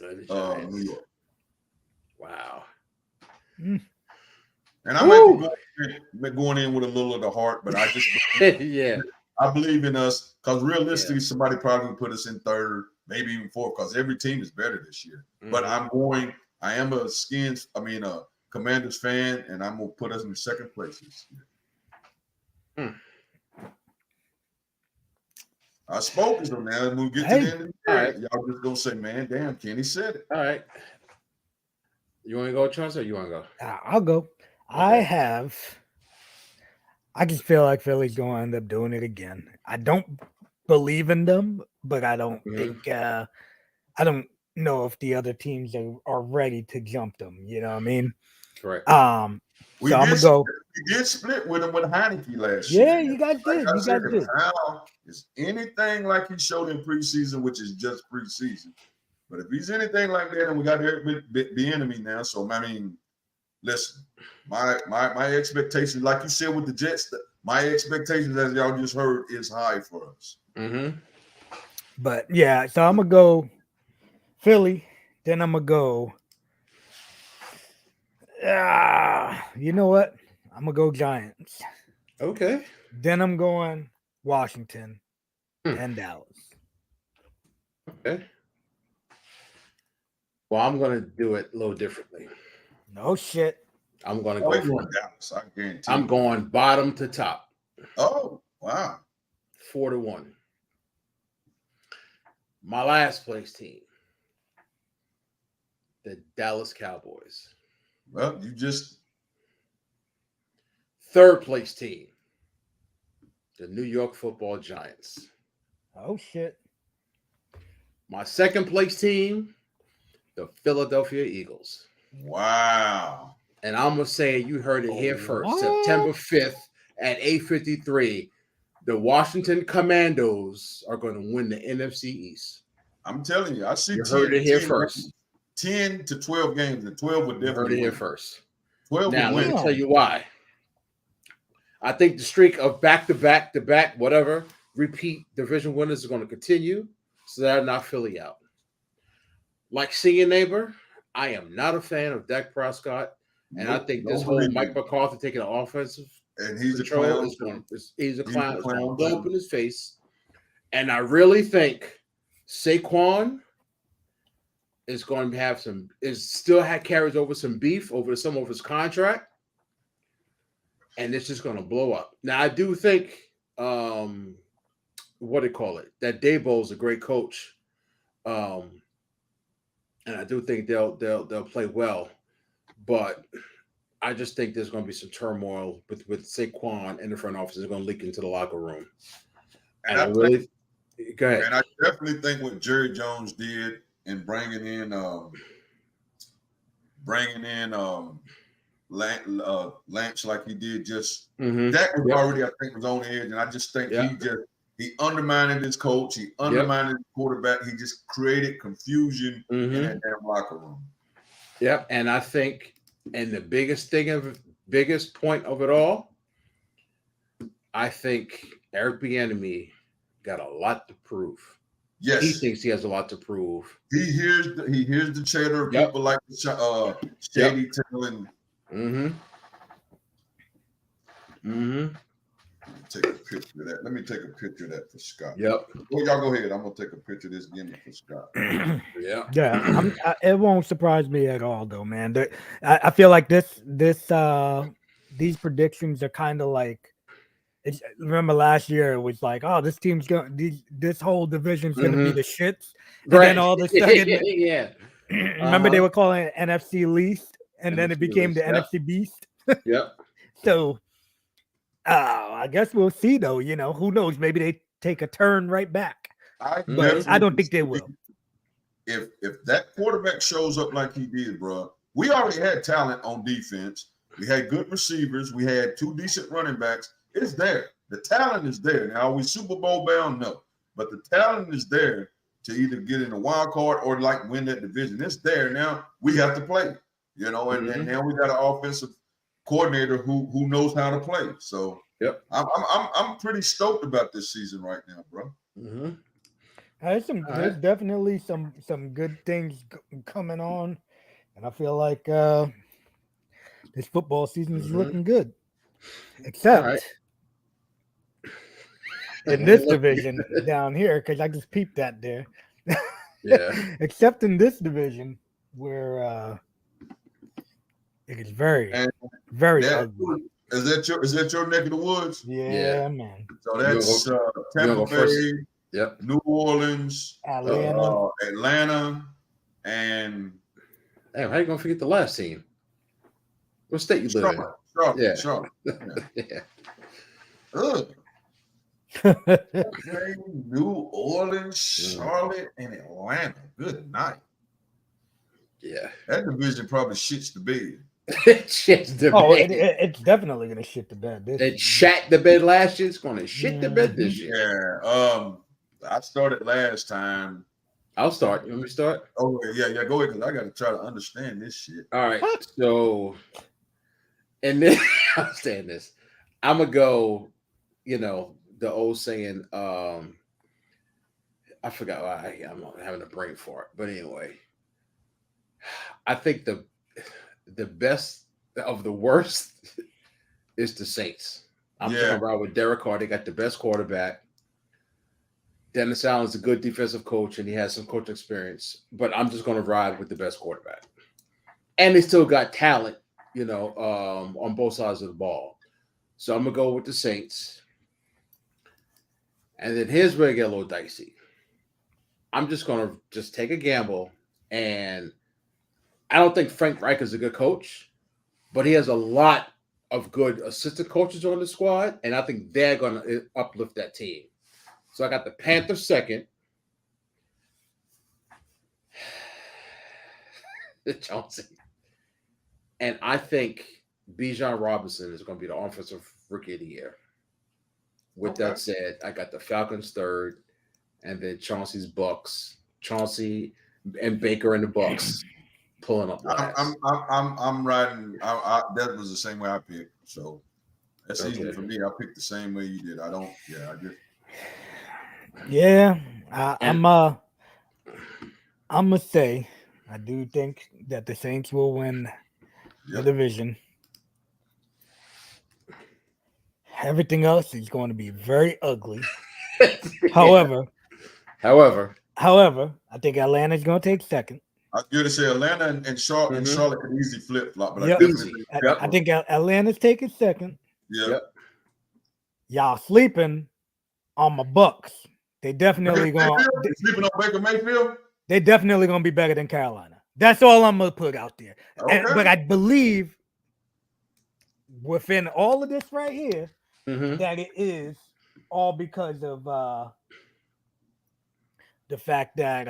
New York. Wow. And I might be going in with a little of the heart, but I just I believe in us, because realistically, somebody probably would put us in third, maybe even fourth, because every team is better this year. But I am a Commanders fan, and I'm gonna put us in second place this year. I spoke to them now, and we'll get to the end of the year. Y'all just gonna say, man, damn, Kenny said it. All right. You want to go, Charles, or you want to go? I'll go. Okay. I just feel like Philly's going to end up doing it again. I don't believe in them, but I don't think I don't know if the other teams are ready to jump them. You know what I mean? Correct. So I'm gonna go. We did split with him with Heineke last year. Yeah, you guys did. You guys did. How is anything like he showed in preseason, which is just preseason. But if he's anything like that, and we got the enemy now, so I mean, listen, my expectations, like you said with the Jets, my expectations, as y'all just heard, is high for us. But yeah, so I'm gonna go Philly, then I'm gonna go You know what? I'm gonna go Giants. Okay. Then I'm going Washington Hmm. and Dallas. Okay. Well, I'm gonna do it a little differently. No shit. I'm gonna Oh, go you from. going Dallas? I guarantee. I'm going bottom to top, Oh, wow. 4-1. My last place team, the Dallas Cowboys. Well, you just Third place team, the New York Football Giants. Oh shit. My second place team, the Philadelphia Eagles. wow. And I'm gonna say you heard it here first. What? September 5th at 8:53, the Washington Commandos are going to win the NFC East. I'm telling you, I see You heard it here first. 10 to 12 games, and 12 would You heard definitely it here win. first. 12 Now would let me win. tell you why. I think the streak of back-to-back, whatever, repeat division winners is going to continue, so that'll knock Philly out. Like seeing neighbor, I am not a fan of Dak Prescott, and I Nope, think don't this whole believe Mike it. McCarthy taking an offensive And he's a control clown. is going. He's a He's a clown. It's going to clown, blow too. up in his face, and I really think Saquon is going to have some. Is still carries over some beef over some of his contract, and it's just going to blow up. Now I do think, what do you call it? That Dabo is a great coach, and I do think they'll play well, but I just think there's going to be some turmoil with Saquon and the front office is going to leak into the locker room, and I really go ahead. And I definitely think what Jerry Jones did in bringing in Lance like he did, just that was already, I think, was on the edge, and I just think he undermined his coach, he undermined his quarterback, he just created confusion in that damn locker room. Yep, and I think, and the biggest point of it all, I think Eric Bieniemy got a lot to prove. Yes, he thinks he has a lot to prove. He hears the chatter of people like Shady telling. Take a picture of that. Let me take a picture of that for Scott. Yep. Well, y'all go ahead. I'm gonna take a picture of this again for Scott. Yeah. It won't surprise me at all, though, man. I feel like these predictions are kind of like. Remember last year it was like, oh, this team's going, this whole division's going to be the shits, and then all of a sudden, remember they were calling it NFC least, and then it became the NFC beast. Yep. So, I guess we'll see, though. You know, who knows? Maybe they take a turn right back. But I don't think they will. If that quarterback shows up like he did, bro, we already had talent on defense. We had good receivers. We had 2 decent running backs. It's there. The talent is there. Now, are we Super Bowl bound? No. But the talent is there to either get in a wild card or like win that division. It's there. Now we have to play, you know, and now we got an offensive coordinator who knows how to play. So I'm pretty stoked about this season right now, bro. There's definitely some good things coming on, and I feel like this football season is looking good. Except in this division down here, because I just peeped that there. Yeah. Except in this division where it is very ugly. Is that your neck of the woods? Yeah. Man. So that's Tampa Bay, New Orleans, Atlanta, and damn, how you gonna forget the last team? What state you live in? Charlotte. Yeah. Ugh. New Orleans, Charlotte, and Atlanta. Good night. Yeah. That division probably shits the bed. It shits the bed. It's definitely gonna shit the bed. It shat the bed last year. It's gonna shit the bed this year. Yeah. I started last time. I'll start. You want me to start? Oh yeah. Go ahead, because I got to try to understand this shit. All right. So, and then I understand this. I'm gonna go. You know the old saying. I forgot why I'm having a brain fart. But anyway, I think the best of the worst is the Saints. I'm just gonna ride with Derek Carr. They got the best quarterback. Dennis Allen's a good defensive coach, and he has some coaching experience. But I'm just gonna ride with the best quarterback, and they still got talent, on both sides of the ball. So I'm gonna go with the Saints. And then here's where it get a little dicey. I'm just gonna take a gamble, and I don't think Frank Reich is a good coach, but he has a lot of good assistant coaches on the squad, and I think they're gonna uplift that team. So I got the Panthers second, the Chelsea, and I think Bijan Robinson is going to be the offensive rookie of the year. With that said, I got the Falcons third, and then Chauncey's Bucks. Chauncey and Baker and the Bucks pulling up last. I'm riding. That was the same way I picked. So that's easy for me. I picked the same way you did. I don't. Yeah, I just. Yeah, I'm gonna say I do think that the Saints will win the division. Everything else is going to be very ugly. However, I think Atlanta's going to take second. I was going to say Atlanta and Charlotte, and Charlotte could easy flip flop, but I think Atlanta's taking second. Yeah. Y'all sleeping on my Bucks. They definitely going. Sleeping on Baker Mayfield. They definitely going to be better than Carolina. That's all I'm going to put out there. Okay. But I believe within all of this right here that it is all because of the fact that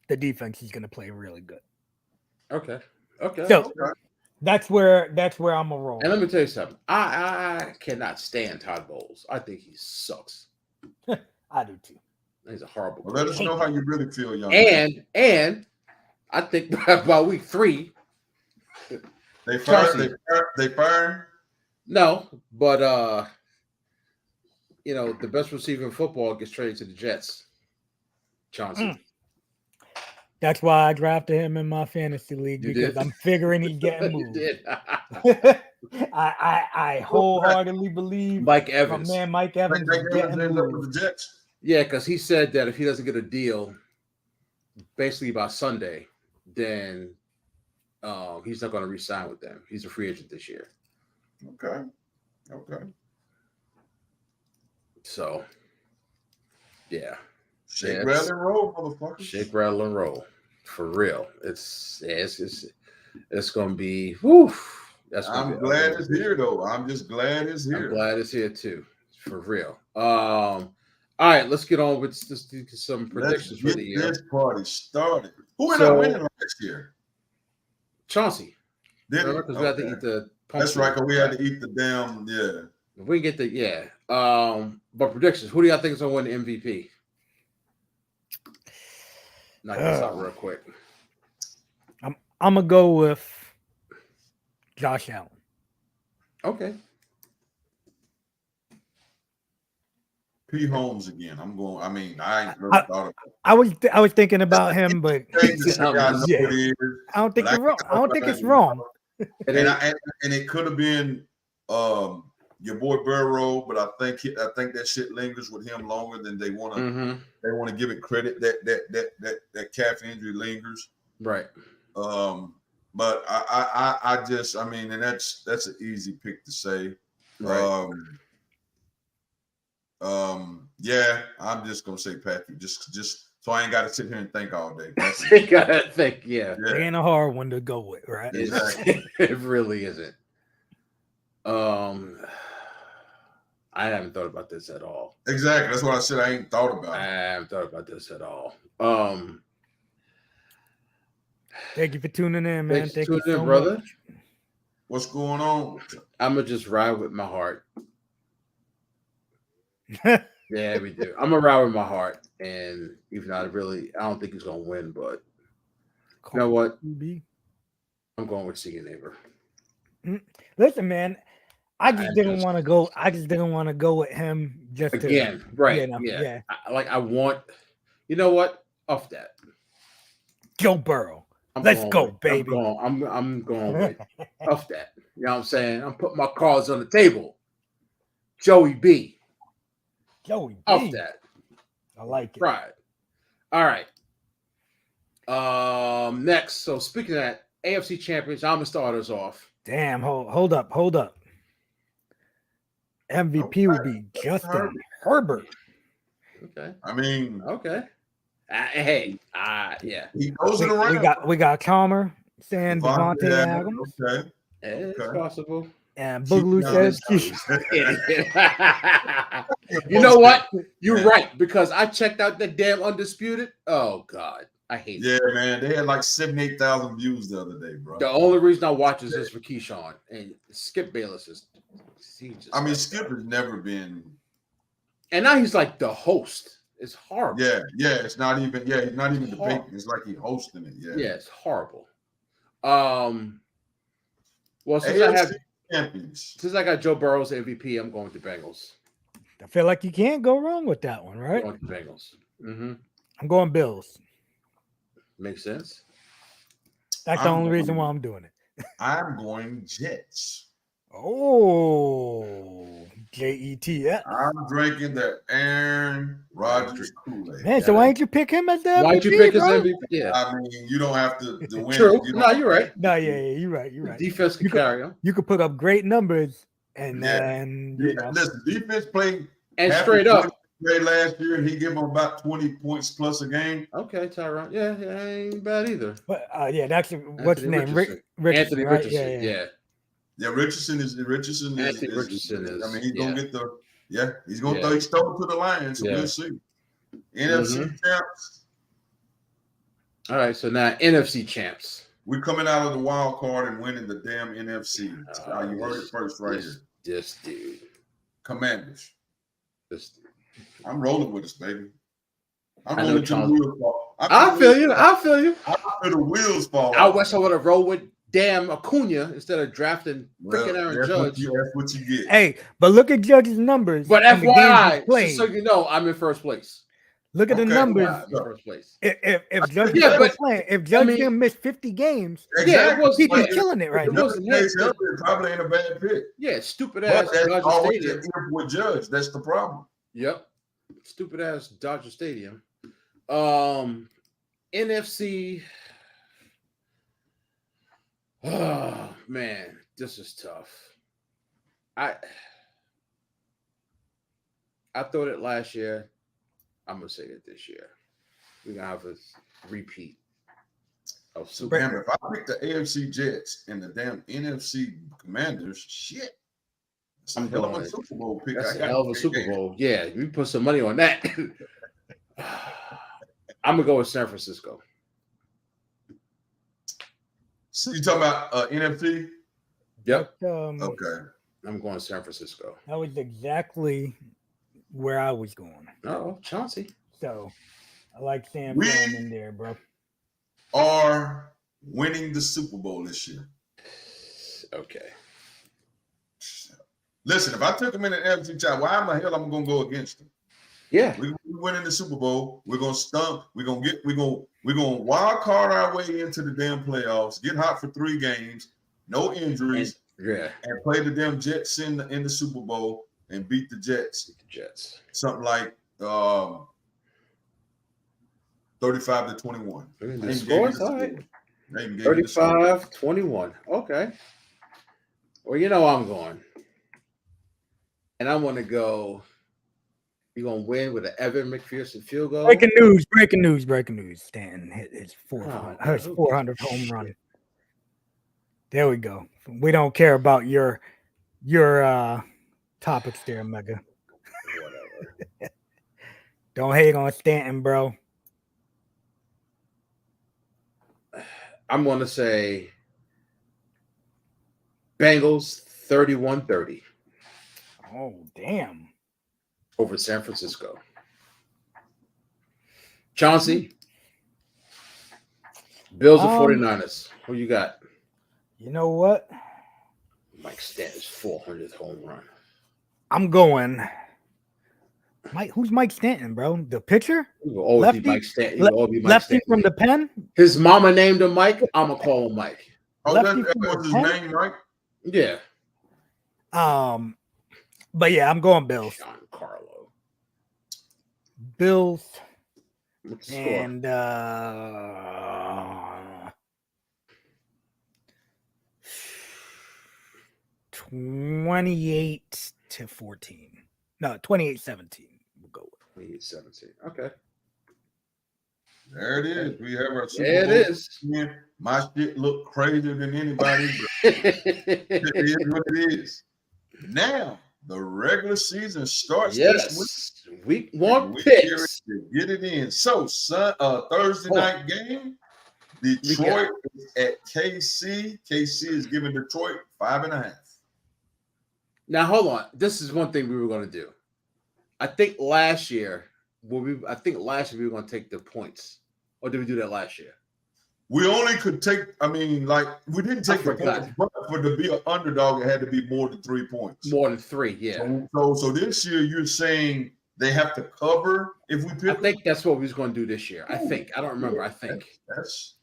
the defense is going to play really good. Okay. So that's where I'm a roll. And let me tell you something. I cannot stand Todd Bowles. I think he sucks. I do too. He's a horrible. Well, let us know how you really feel, young. And I think by week 3, they fired. No, but the best receiver in football gets traded to the Jets. Chauncey. That's why I drafted him in my fantasy league because I'm figuring he's getting moved. You did. I wholeheartedly believe Mike Evans. My man Mike Evans is getting moved. With the Jets. Yeah, because he said that if he doesn't get a deal basically by Sunday, then he's not going to re-sign with them. He's a free agent this year. Okay. So, yeah. Shake, rattle, and roll, motherfucker. Shake, rattle, and roll. For real. It's going to be, whew. I'm glad it's here, though. I'm just glad it's here. I'm glad it's here, too. For real. All right, let's get on with some predictions for the year. This party started. Who ended up winning last year? Chauncey. Remember? Because we had to eat the pumpkin. That's right, because we had to eat the damn, If we get the, but predictions. Who do y'all think is going to win the MVP? Knock this out real quick. I'm going to go with Josh Allen. Okay. P. Holmes again. I ain't really thought of it. I was thinking about him, but I don't think you're wrong. I don't think it's wrong. And it could have been your boy Burrow, but I think that shit lingers with him longer than they want to. They want to give it credit that calf injury lingers. Right. But I just and that's an easy pick to say. Right. Yeah, I'm just gonna say Patrick, just so I ain't got to sit here and think all day. You gotta think, yeah. It ain't a hard one to go with, right? Exactly. It really isn't. I haven't thought about this at all. Exactly. That's what I said. I ain't thought about it. I haven't thought about this at all. Thank you for tuning in, man. Thank you so brother. Much. What's going on? I'm gonna just ride with my heart. Yeah, we do. I'm gonna ride with my heart, and even though I don't think he's gonna win, but you know what? I'm going with See Your Neighbor. Listen, man, I just didn't want to go. I just didn't want to go with him just again, to, right? I want. You know what? Off that. Joe Burrow. Let's go, baby. I'm going with off that. You know what I'm saying? I'm putting my cards on the table. Joey B. Joey Off B. that. I like it. Right. All right. Next. So speaking of that, AFC champions, I'm gonna start us off. Damn, hold up. MVP would be Justin Herbert. Okay. I mean, Okay. Yeah. he goes it around. We got Chalmer saying Devontae Devontae Adams. Okay. It's possible. And Boogaloo says you know what? You're right, because I checked out the damn Undisputed. Oh God, I hate it. Yeah, man. They had like 78,000 views the other day, bro. The only reason I watch is this for Keyshawn and Skip Bayless is. Skip has never been. And now he's like the host. It's horrible. Yeah. It's not even. Yeah, he's not even debating. It's like he's hosting it. Yeah, it's horrible. Well, since I got Joe Burrow's MVP, I'm going with the Bengals. I feel like you can't go wrong with that one, right? I'm going with the Bengals. Mm-hmm. I'm going Bills. Makes sense. That's the only reason why I'm doing it. I'm going Jets. Oh, Jets. I'm drinking the Aaron Rodgers Kool-Aid. Man, so why didn't you pick him as the MVP? Why'd you pick his MVP? Yeah. I mean, you don't have to win. True. No, you're right. No, yeah, you're right. You're right. Defense can carry him. You could put up great numbers, and then listen, defense played and straight up. Last year, and he gave him about 20 points plus a game. Okay, Tyron. Yeah, ain't bad either. But that's what's his name? Richardson, Anthony right? Richardson. Yeah. Richardson is. I mean, he's gonna get the. Yeah, he's gonna throw his stone to the Lions. So we'll see. NFC champs. All right, so now NFC champs. We're coming out of the wild card and winning the damn NFC. You heard it first, right here. This dude. Commanders. This dude. I'm rolling with us, baby. I'm rolling to the wheels fall. I feel you. I feel the wheels fall. I wish I would have rolled with damn Acuna instead of drafting freaking Aaron Judge. That's what you get. Hey, but look at Judge's numbers. But FYI, just so you know, I'm in first place. Look at the numbers. I'm in first place. If Judge didn't miss 50 games, he'd be killing it right now. Probably ain't a bad pick. Yeah, stupid ass Dodger Stadium. With Judge, that's the problem. Yep, stupid ass Dodger Stadium. NFC. Oh man, this is tough. I thought it last year. I'm gonna say it this year. We're gonna have a repeat of Super Bowl. If I pick the AFC Jets and the damn NFC Commanders, shit. I'm hell of a Super Bowl pick. That's a hell of a Super Bowl. Yeah, we put some money on that. I'm gonna go with San Francisco. So you talking about NFC? Yep. Okay. I'm going San Francisco. That was exactly where I was going. Oh, Chauncey. So I like Sam going in there, bro. Are winning the Super Bowl this year. Okay. Listen, if I took him in the NFC chat, why in the hell I'm gonna go against him? Yeah. We're winning the Super Bowl. We're gonna stump. We're gonna wild card our way into the damn playoffs, get hot for 3 games, no injuries, and play the damn Jets in the Super Bowl and beat the Jets. Something like 35-21. The scores, all right. 35-21. Okay. Well, you know I'm going. And I want to go. You're going to win with an Evan McPherson field goal. Breaking news. Stanton hit his 400th home run. There we go. We don't care about your topics there, Mega. Whatever. Don't hate on Stanton, bro. I'm going to say Bengals 31-30. Oh, damn. Over San Francisco. Chauncey. Bills or 49ers. Who you got? You know what? Mike Stanton's 400th home run. I'm going Who's Mike Stanton, bro? The pitcher? He will always Lefty? be Mike Stanton. He will always be Mike Lefty Stanton. from the pen? His mama named him Mike. I'm gonna call him Mike. Oh, Lefty that from the was his pen? name, right? Yeah. But yeah, I'm going Bills. Giancarlo. Bills What's the score? and 28-14. No, 28-17. We'll go with 2017. Okay. There it is. We have our Super Yeah, it Bowl is. champion. My shit look crazier than anybody's. It is what it is. Now the regular season starts this week. Yes. Week 1 We picks. get it in. So Thursday night game. Detroit is at KC. KC is giving Detroit 5.5. Now hold on. This is one thing we were going to do. I think last year we were going to take the points. Or did we do that last year? We only could take. I mean, like we didn't take the points, but for to be an underdog, it had to be more than 3 points. More than 3, yeah. So this year you're saying they have to cover if we pick. I think that's what we was going to do this year. I think. I don't remember. I think that's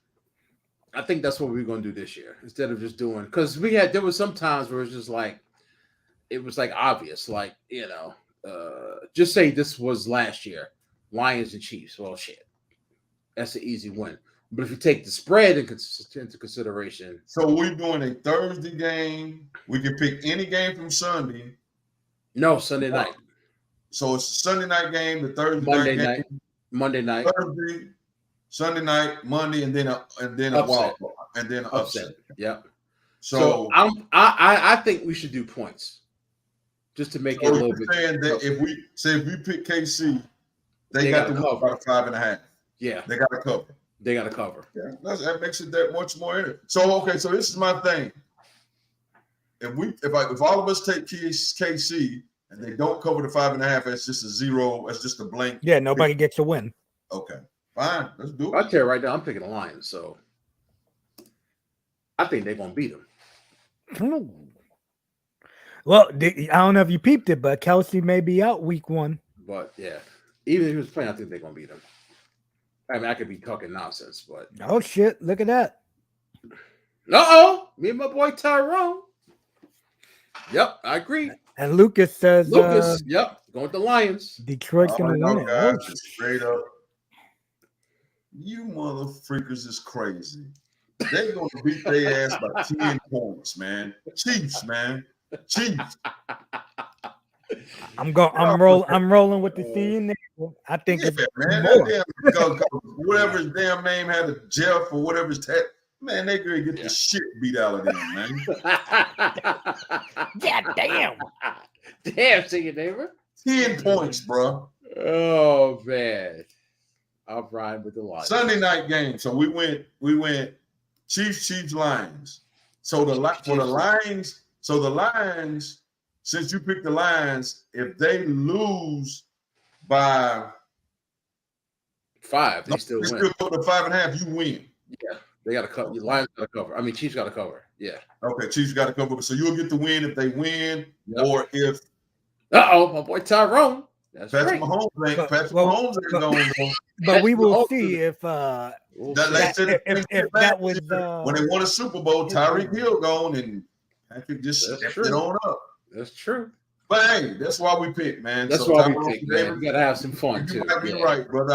what we were going to do this year instead of just doing, because there was some times where it was just like, it was like obvious, like, just say this was last year, Lions and Chiefs. Well, shit, that's an easy win. But if you take the spread into consideration, so we're doing a Thursday game. We can pick any game from Sunday. No, Sunday night. So it's a Sunday night game, the Thursday night, Monday night, Thursday, Sunday night, Monday, and then a wild card, and then an upset. Yep. So I think we should do points, just to make it a little bit. Saying that if we pick KC, they got to cover about 5.5. Yeah, they got to cover. They got to cover. Yeah, that makes it that much more in it. So okay, so this is my thing. If all of us take KC and they don't cover the 5.5, it's just a zero. It's just a blank. Yeah, nobody gets a win. Okay, fine, let's do it. I'll tell you right now, I'm picking the Lions, so I think they're gonna beat them. Well, I don't know if you peeped it, but Kelsey may be out week 1. But yeah, even if he was playing, I think they're gonna beat him. I mean, I could be talking nonsense, but oh shit, look at that. Me and my boy Tyrone. Yep, I agree. And Lucas says, yep, going with the Lions. Detroit's gonna win it. Guys, straight up, you mother freakers is crazy. They're gonna beat their ass by 10 points, man. Chiefs, man. Chiefs. I'm rolling with the C in there. I think it's man. Whatever his damn name had, a Jeff or whatever his tag. Man, they gonna get the shit beat out of them, man. God damn. Damn, see your neighbor. 10 points, bro. Oh man. I'm riding with the Lions. Sunday night game. So we went Chiefs, Lions. So the Lions, since you picked the Lions, if they lose by 5, they still win. Still go to 5.5, you win. Yeah. They got to cover. Lions got to cover. I mean, Chiefs got to cover. Yeah. Okay, Chiefs got to cover. So you'll get the win if they win, or if. My boy Tyrone. That's Patrick right. Mahomes ain't going. But we will see if that was when they won a Super Bowl. Tyreek Hill gone and Patrick just stepped it on up. That's true. But hey, that's why we pick, man. That's why we pick, man. We gotta have some fun too. You might be right, brother.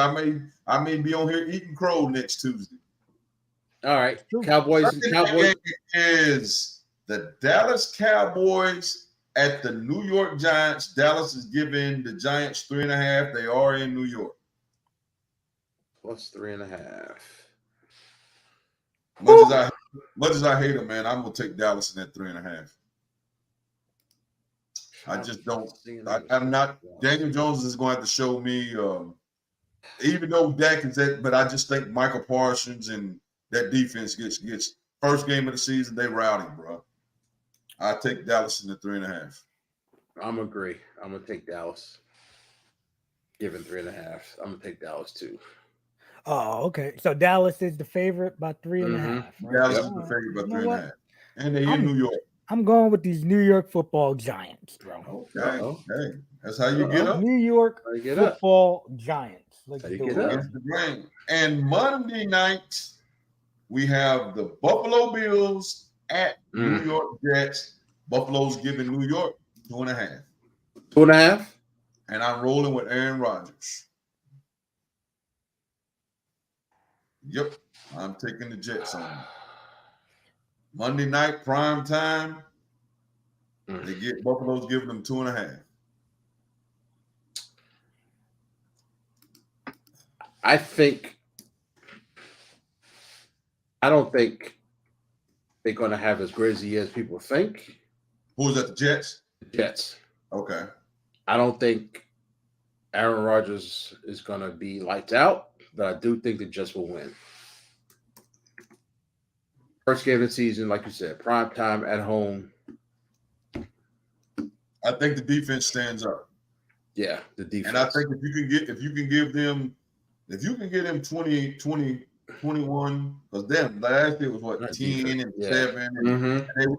I may be on here eating crow next Tuesday. All right, Cowboys is the Dallas Cowboys at the New York Giants. Dallas is giving the Giants 3.5. They are in New York. Plus 3.5. Much as I hate them, man, I'm gonna take Dallas in that 3.5. I just don't. I'm not. Daniel Jones is going to have to show me. Even though Dak is that, but I just think Michael Parsons and that defense gets first game of the season. They rowdy, bro. I take Dallas in the 3.5. I'm agree. I'm gonna take Dallas. Given 3.5, I'm gonna take Dallas too. Oh, okay. So Dallas is the favorite by 3.5. Right? Dallas is the favorite by 3.5, and they're in New York. I'm going with these New York Football Giants, bro. Okay. Uh-oh. Hey, that's how you get up. New York How you get up? Football Giants. Let's How you do get it. up? Against the grain. And Monday night, we have the Buffalo Bills at New York Jets. Buffalo's giving New York 2.5. 2.5. And I'm rolling with Aaron Rodgers. Yep, I'm taking the Jets on them. Monday night, prime time. They get Buffalo's giving them 2.5. I don't think they're going to have as great as a year as people think. Who's that? The Jets? The Jets. Okay. I don't think Aaron Rodgers is going to be lights out, but I do think the Jets will win. First game of the season, like you said, prime time at home. I think the defense stands up. Yeah, the defense. And I think if you can give them 20, 21, because them last year was what, 10 defense. and Yeah. 7,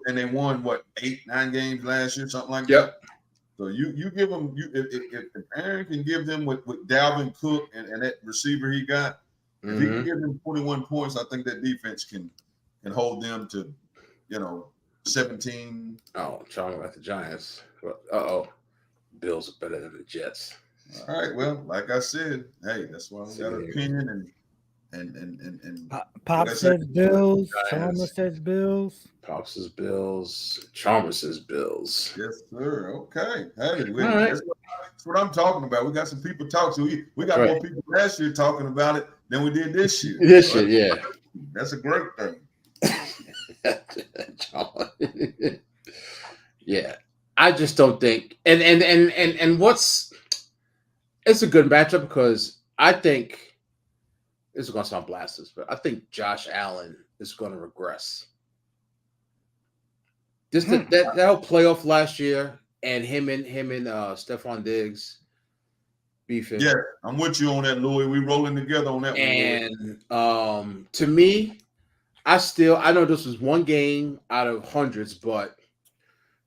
and they won what, 8, 9 games last year, something like Yep. that. So you give them, if Aaron can give them with Dalvin Cook and that receiver he got, if he can give them 21 points, I think that defense can hold them to, 17. Oh, talking about the Giants. Uh-oh. Bills are better than the Jets. All right. Well, like I said, hey, that's why we got an opinion and Pop says Bills. Chalmers says Bills. Pop says Bills. Chalmers says Bills. Yes, sir. Okay. Hey, right. That's what I'm talking about. We got some people talk to. We got more people last year talking about it than we did this year. This year, yeah. That's a great thing. Yeah. I just don't think and what's it's a good matchup because I think this is gonna sound blasphemous, but I think Josh Allen is gonna regress. Just that whole playoff last year and him and Stephon Diggs beefing. Yeah, I'm with you on that, Louis. We rolling together on that one. And to me, I know this was one game out of hundreds, but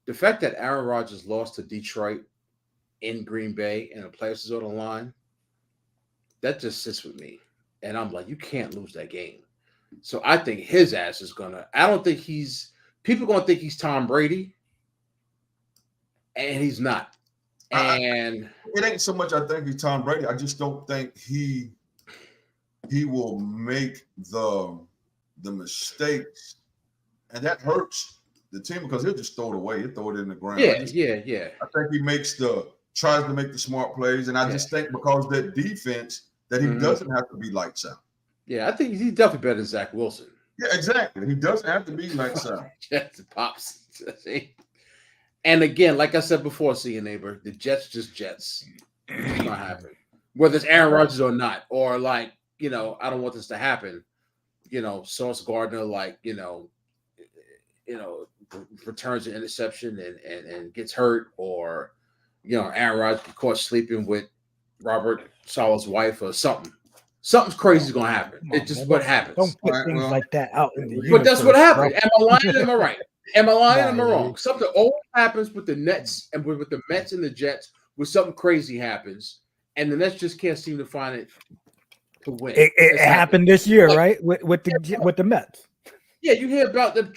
the fact that Aaron Rodgers lost to Detroit in Green Bay and the playoffs is on the line, that just sits with me. And I'm like, you can't lose that game. So I think his ass is I don't think people are going to think he's Tom Brady, and he's not. And it ain't so much I think he's Tom Brady. I just don't think he will make the mistakes, and that hurts the team because he'll just throw it away. He'll throw it in the ground. Yeah. I think he tries to make the smart plays, and I just think because that defense that he doesn't have to be lights out. Yeah, I think he's definitely better than Zach Wilson. Yeah, exactly. He doesn't have to be lights out. Jets pops. And again, like I said before, see you neighbor, the Jets just Jets. It's not happening. Whether it's Aaron Rodgers or not, or I don't want this to happen. Sauce Gardner, returns an interception and gets hurt, or Aaron Rodgers get caught sleeping with Robert Saleh's wife or something. Something's crazy is gonna happen. It's just what happens. Don't put things like that out in the universe. But that's what happened. Bro. Am I lying? Am I right? Am I lying? Am I wrong? Something always happens with the Nets and with the Mets and the Jets. When something crazy happens, and the Nets just can't seem to find it to win. It happened this year, right? With the Mets. Yeah, you hear about them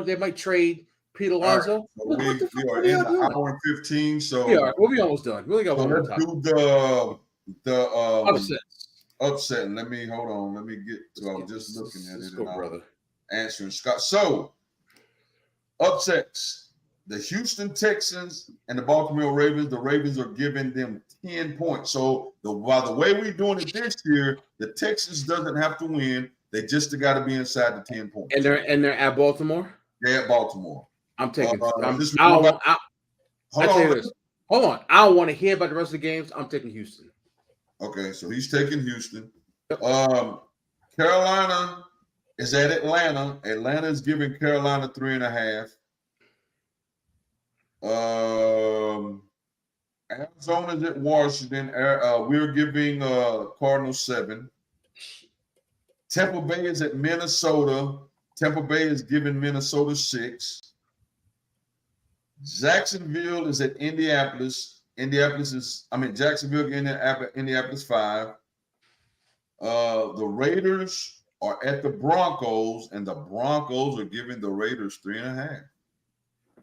they might trade Pete Alonso. Right, so we are in the hour and 15. So we'll be almost done. We only got one more time. Let's do the upset. Let me hold on. Let me get to. I was just looking at it. Go, brother. Answering Scott. So upsets. The Houston Texans and the Baltimore Ravens. The Ravens are giving them 10 points. So by the way we're doing it this year, the Texans doesn't have to win. They just got to be inside the 10 points. And they're at Baltimore. They're at Baltimore. I'm taking. Hold on. Hold on. I don't want to hear about the rest of the games. I'm taking Houston. Okay, so he's taking Houston. Carolina is at Atlanta. Atlanta is giving Carolina 3.5. Arizona's at Washington. We're giving Cardinals 7. Tampa Bay is at Minnesota. Tampa Bay is giving Minnesota 6. Jacksonville is at Indianapolis. Jacksonville, Indianapolis 5. The Raiders are at the Broncos, and the Broncos are giving the Raiders 3.5.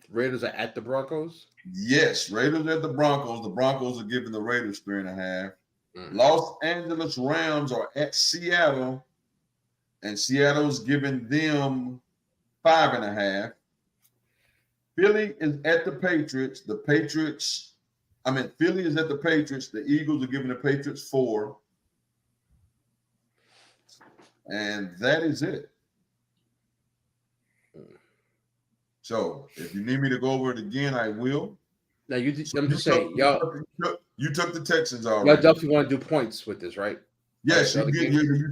Raiders are at the Broncos. Yes, Raiders at the Broncos. The Broncos are giving the Raiders 3.5. Los Angeles Rams are at Seattle, and Seattle's giving them 5.5. Philly is at the Patriots. Philly is at the Patriots. The Eagles are giving the Patriots 4. And that is it. So if you need me to go over it again, I will. Now I'm just saying, y'all. You took the Texans already. Y'all definitely want to do points with this, right? Yes, you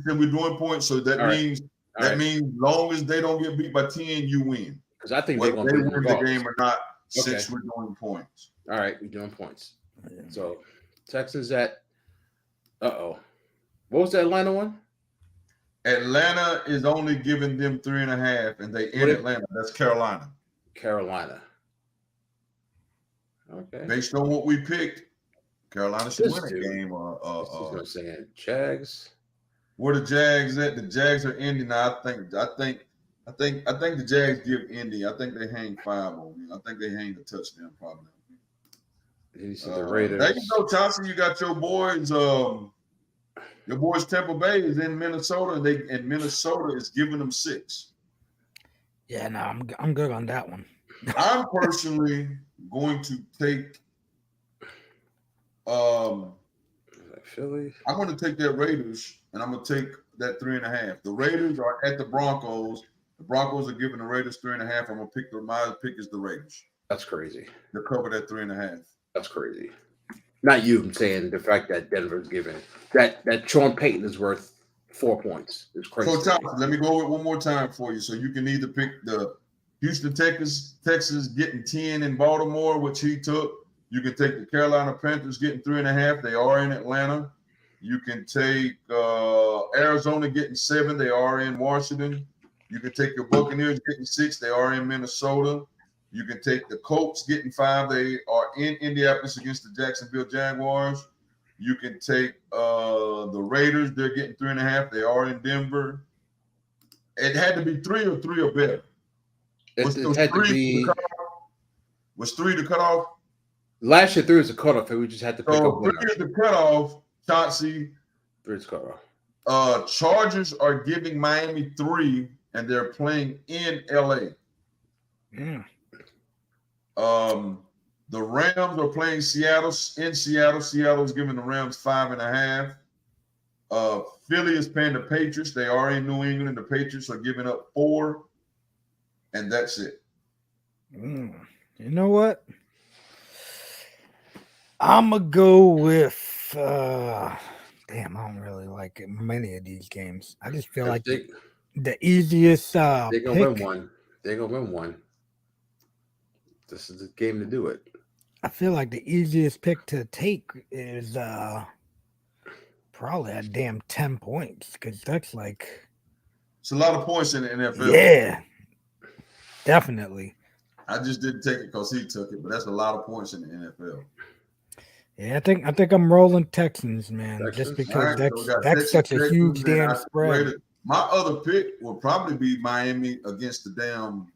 said we're doing points, so that means long as they don't get beat by 10, you win. Because I think whether they're going to win the game or not, since we're doing points. All right, we're doing points. So Texans at what was the Atlanta one? Atlanta is only giving them 3.5, and they in Atlanta. That's Carolina. Carolina. Okay. Based on what we picked, Carolina should win a game. I'm saying Jags. Where the Jags at? The Jags are Indy now. I think the Jags give Indy. I think they hang 5 on me. I think they hang the touchdown probably. You see the Raiders. There you go, Chauncey. You got your boys. Your boys Tampa Bay is in Minnesota, and Minnesota is giving them 6. Yeah, no, I'm good on that one. I'm personally going to take Philly. I'm going to take that Raiders, and I'm going to take that 3.5. The Raiders are at the Broncos. The Broncos are giving the Raiders 3.5. I'm going to pick my pick is the Raiders. That's crazy. To cover that 3.5. That's crazy. Not you. I'm saying the fact that Denver's giving that Sean Payton is worth 4 points. It's crazy. So, Thompson, let me go over it one more time for you. So you can either pick the Houston, Texas getting 10 in Baltimore, which he took. You can take the Carolina Panthers getting 3.5. They are in Atlanta. You can take Arizona getting 7. They are in Washington. You can take your Buccaneers getting 6. They are in Minnesota. You can take the Colts getting 5. They are in Indianapolis against the Jacksonville Jaguars. You can take the Raiders. They're getting 3.5. They are in Denver. It had to be 3 or 3 or better. Was 3 the cutoff? Last year, 3 was the cutoff. We just had to pick up 3 is the cutoff, Chauncey. 3 is cutoff. Chargers are giving Miami 3, and they're playing in LA. Yeah. The Rams are playing Seattle in Seattle. Seattle is giving the Rams 5.5. Philly is playing the Patriots. They are in New England. The Patriots are giving up 4, and that's it. You know what? I'm gonna go with. Damn, I don't really like many of these games. I just feel like the easiest. They're gonna win one. They're gonna win one. This is the game to do it. I feel like the easiest pick to take is probably a damn 10 points, because that's like it's a lot of points in the NFL. Yeah, definitely. I just didn't take it because he took it, but that's a lot of points in the NFL. Yeah, I think I'm rolling Texans, man, just because that's such a huge damn spread. My other pick will probably be Miami against the damn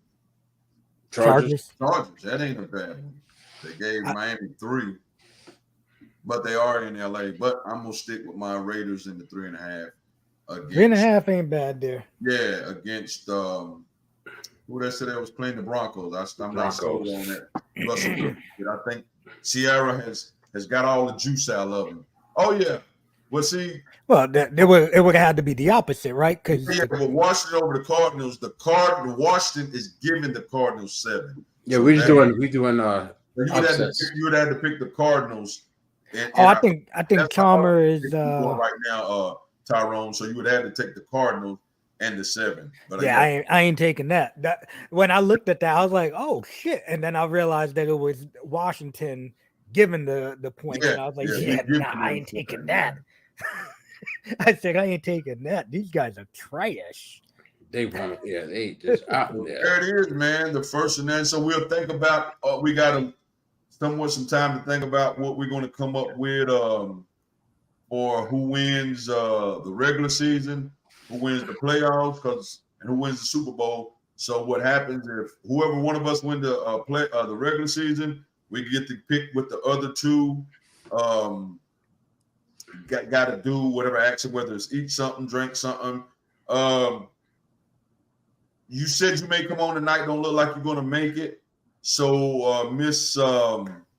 Chargers. That ain't a bad one. They gave Miami 3, but they are in LA. But I'm gonna stick with my Raiders in the 3.5. 3.5 ain't bad there. Yeah, against who they said they was playing the Broncos. I'm not sold on that. Russell, I think Sierra has got all the juice out of him. Oh yeah. Well, see. Well, it would have had to be the opposite, right? Because but Washington over the Cardinals. The Washington is giving the Cardinals 7. Yeah, we doing you would have to pick the Cardinals. I think Chalmer is right now, Tyrone. So you would have to take the Cardinals and the 7. But yeah, I ain't taking that. That when I looked at that, I was like, oh shit, and then I realized that it was Washington giving the point, and I was like, I ain't taking that. I said, I ain't taking that. These guys are trash. They want, yeah, they just out there. There it is, man. The first and then, so we'll think about. We got some time to think about what we're going to come up with for who wins the regular season, who wins the playoffs, and who wins the Super Bowl. So what happens if whoever one of us win the the regular season, we get to pick with the other two. Got to do whatever action, whether it's eat something, drink something. You said you may come on tonight. Don't look like you're going to make it. So Miss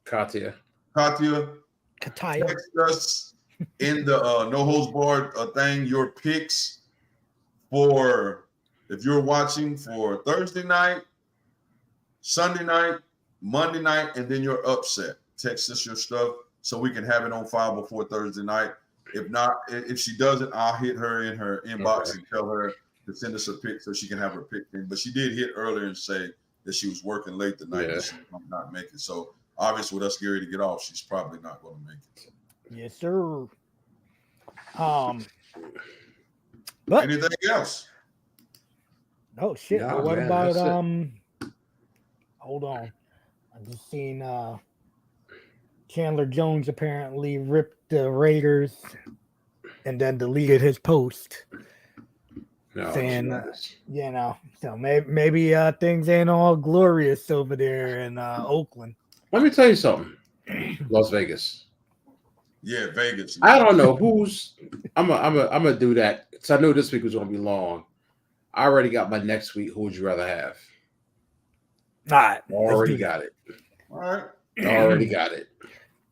Katia, text us in the no holds barred thing your picks for if you're watching for Thursday night, Sunday night, Monday night, and then your upset. Text us your stuff so we can have it on file before Thursday night. If not, if she doesn't, I'll hit her in her inbox and tell her to send us a pick so she can have her pick in. But she did hit earlier and say that she was working late tonight and she might not make it. So obviously with us getting ready to get off, she's probably not going to make it. Yes, sir. But anything else? Oh shit. Nah, but what man, about that's hold on. I just seen Chandler Jones apparently ripped the Raiders and then deleted his post. no, Saying you know, so maybe things ain't all glorious over there in Oakland. let me tell you something. Las Vegas. Yeah, Vegas. I don't know who's. I'm gonna do that because I know this week was gonna be long. I already got my next week. Who would you rather have? All right, Already got it. All right. Already got it.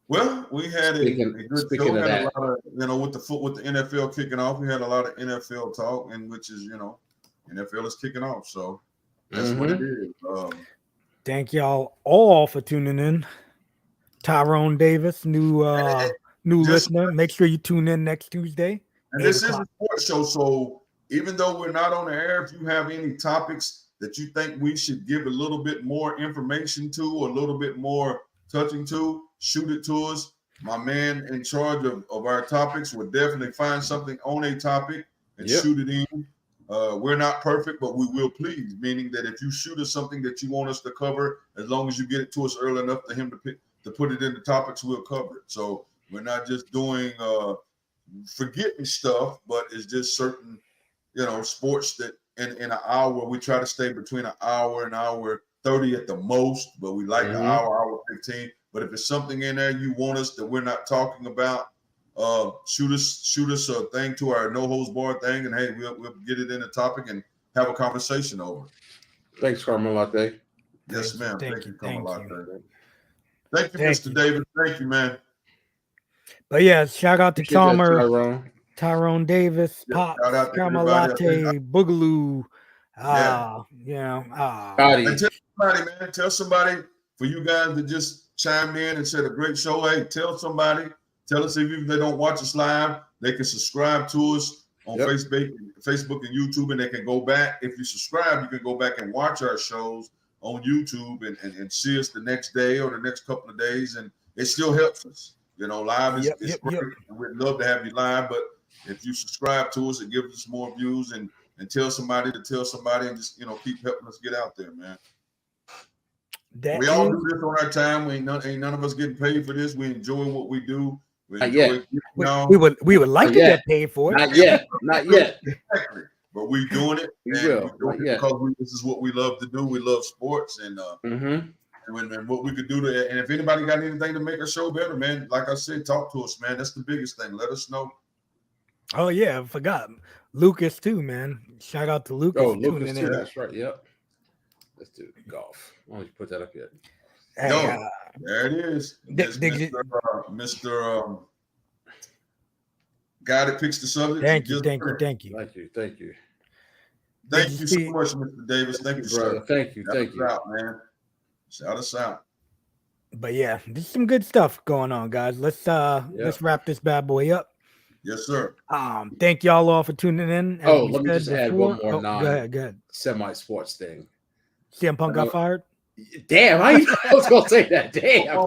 Well, we had a good show. Speaking of that, a lot of, with the NFL kicking off, we had a lot of NFL talk, and which is NFL is kicking off, so that's what it is. Thank y'all all for tuning in. Tyrone Davis, new listener. Make sure you tune in next Tuesday. And this is a sports show, so even though we're not on the air, if you have any topics that you think we should give a little bit more information to, or a little bit more touching to, shoot it to us. My man in charge of our topics will definitely find something on a topic and shoot it in. We're not perfect, but we will please, meaning that if you shoot us something that you want us to cover, as long as you get it to us early enough for him to put it in the topics, we'll cover it. So we're not just doing forgetting stuff, but it's just certain, sports that in an hour, we try to stay between an hour and hour 30 at the most, but we like an hour 15. But if it's something in there you want us that we're not talking about, shoot us a thing to our no holds barred thing, and hey, we'll get it in the topic and have a conversation over it. Thanks, Carmelate. Yes, ma'am. Thank you, Carmelate. Thank you, Mr. Davis. Thank you, man. But yeah, shout out to Tyrone Davis, Pops, Carmelate, Boogaloo. And tell somebody for you guys that just chimed in and said a great show. Hey, tell somebody. Tell us if even they don't watch us live, they can subscribe to us on Facebook and YouTube, and they can go back. If you subscribe, you can go back and watch our shows on YouTube and see us the next day or the next couple of days, and it still helps us. Live is great, and we'd love to have you live, but if you subscribe to us, it gives us more views and tell somebody to tell somebody, and just keep helping us get out there, man. We all do this on our time. Ain't none of us getting paid for this. We enjoy what we do. We would like to get paid for it. Not yet. Exactly. But we doing it. Because this is what we love to do. We love sports, and and what we could do to. And if anybody got anything to make our show better, man, like I said, talk to us, man. That's the biggest thing. Let us know. Oh yeah, I forgot Lucas too, man. Shout out to Lucas. Oh, Lucas too. That's right. Yep. Let's do golf. Why don't you put that up yet? Hey, there it is. Mr. Guy that picks the subject. Thank you. Thank you so much, Mr. Davis. Thank you, brother. Sir. Thank you. Shout us out, man. Shout us out. But yeah, there's some good stuff going on, guys. Let's wrap this bad boy up. Yes, sir. Thank y'all all for tuning in. Let me just add one more go ahead. Semi-sports thing. CM Punk got fired? Damn, I was gonna say that. Damn.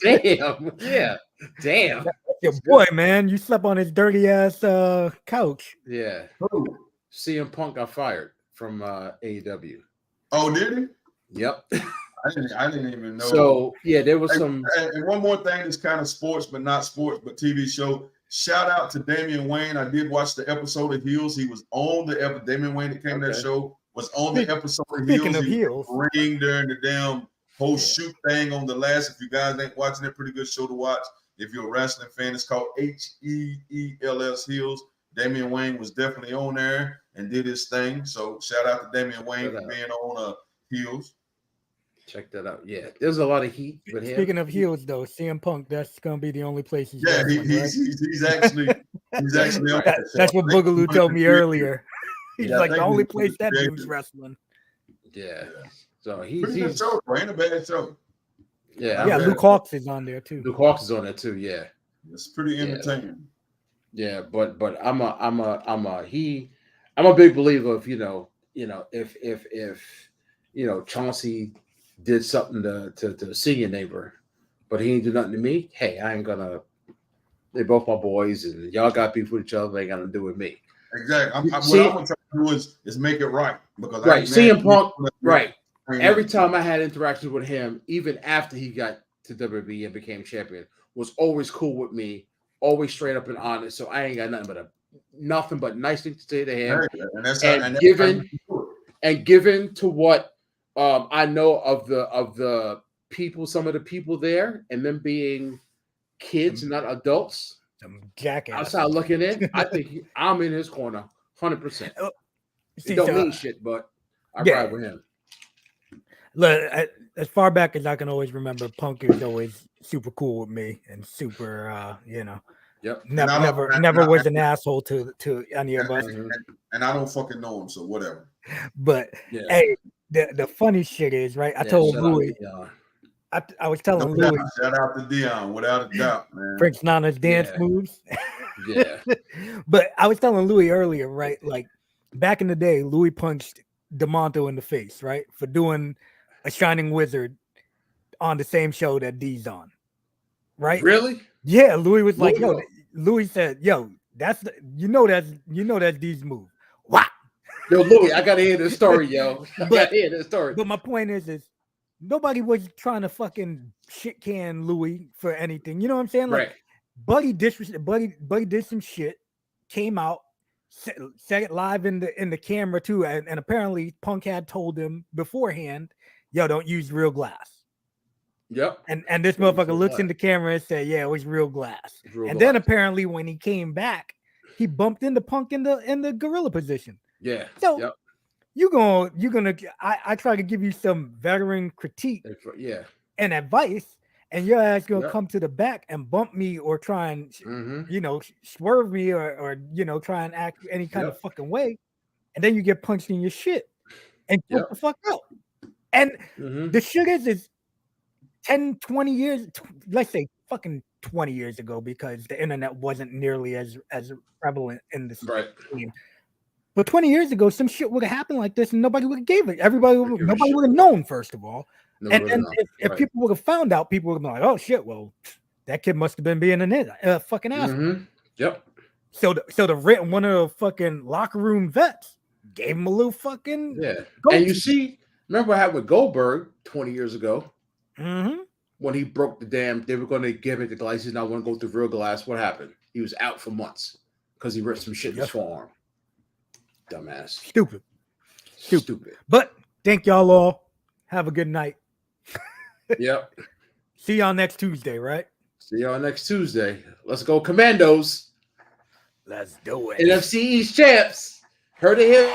Damn. Yeah. Damn. Your boy, man. You slept on his dirty ass couch. Yeah. CM Punk got fired from AEW. Oh, did he? Yep. I didn't even know. So yeah, there was some. And one more thing that's kind of sports, but not sports, but TV show. Shout out to Damian Wayne. I did watch the episode of Heels. He was on the episode. Damian Wayne that came to that show was on the episode of Heels. Speaking of Heels, ring during the damn whole shoot thing on the last. If you guys ain't watching it, pretty good show to watch. If you're a wrestling fan, it's called HEELS Heels. Damian Wayne was definitely on there and did his thing. So shout out to Damian Wayne for being on Heels. Check that out. Yeah, there's a lot of heat with him. Speaking of Heels, though, CM Punk, that's gonna be the only place he's. Yeah, wrestling, he's actually on that. That's what Boogaloo told me earlier. He's like the only place that dude's wrestling. Yeah. So pretty good show, bro. Ain't a bad show. Yeah. Luke Hawks is on there too. Luke Hawks is on there too. Yeah. It's pretty entertaining. Yeah, but I'm a big believer of if Chauncey did something to a senior neighbor, but he ain't do nothing to me. Hey, I ain't gonna. They're both my boys, and y'all got beef with each other. They ain't gonna do with me. Exactly. What I'm gonna try to do is make it right because CM Punk. Right. Every time I had interactions with him, even after he got to WWE and became champion, was always cool with me, always straight up and honest. So I ain't got nothing but nice things to say to him. And given to what I know of the people, some of the people there, and them being kids, not adults, some jackass. Outside looking in, I think I'm in his corner, 100%. It don't mean shit, but I ride with him. Look, as far back as I can always remember, Punk is always super cool with me and super, Yep. Never was an asshole to any of us. And I don't fucking know him, so whatever. But hey, the funny shit is, right? I told Louis. I was telling Louis. Shout out to Deion, without a doubt, man. Prince Nana's dance moves. Yeah. But I was telling Louis earlier, right? Like back in the day, Louis punched DeMonto in the face, right? For doing a Shining Wizard on the same show that D's on. Right? Really? Yeah, Louis was like, yo, Louis said, yo, that's D's move. Wow. Yo, Louis, I gotta hear this story, yo. I gotta hear this story. But my point is nobody was trying to fucking shit can Louis for anything. You know what I'm saying? Like Buddy did some shit, came out, said it live in the camera too, and apparently Punk had told him beforehand, yo, don't use real glass. Yep. And this motherfucker looks in the camera and said, yeah, it was real glass. Then apparently when he came back, he bumped into Punk in the gorilla position. Yeah. So you're gonna I try to give you some veteran critique and advice, and your ass gonna come to the back and bump me or try and swerve me or try and act any kind of fucking way, and then you get punched in your shit and choke the fuck out. And the shit is 10, 20 years, let's say fucking 20 years ago, because the internet wasn't nearly as prevalent in this scene. But 20 years ago, some shit would have happened like this, and nobody would have gave it. Nobody would have known, first of all. And if people would have found out, people would have been like, "Oh shit, well, that kid must have been being a fucking asshole." Yep. So one of the fucking locker room vets gave him a little fucking And you see, remember what happened with Goldberg 20 years ago? When he broke the damn, they were going to give it the glass. He's not going to go through real glass. What happened? He was out for months because he ripped some shit in his forearm. Dumbass. Stupid. But thank y'all all. Have a good night. Yep. See y'all next Tuesday, right? See y'all next Tuesday. Let's go Commandos. Let's do it. NFC East champs. Heard it here.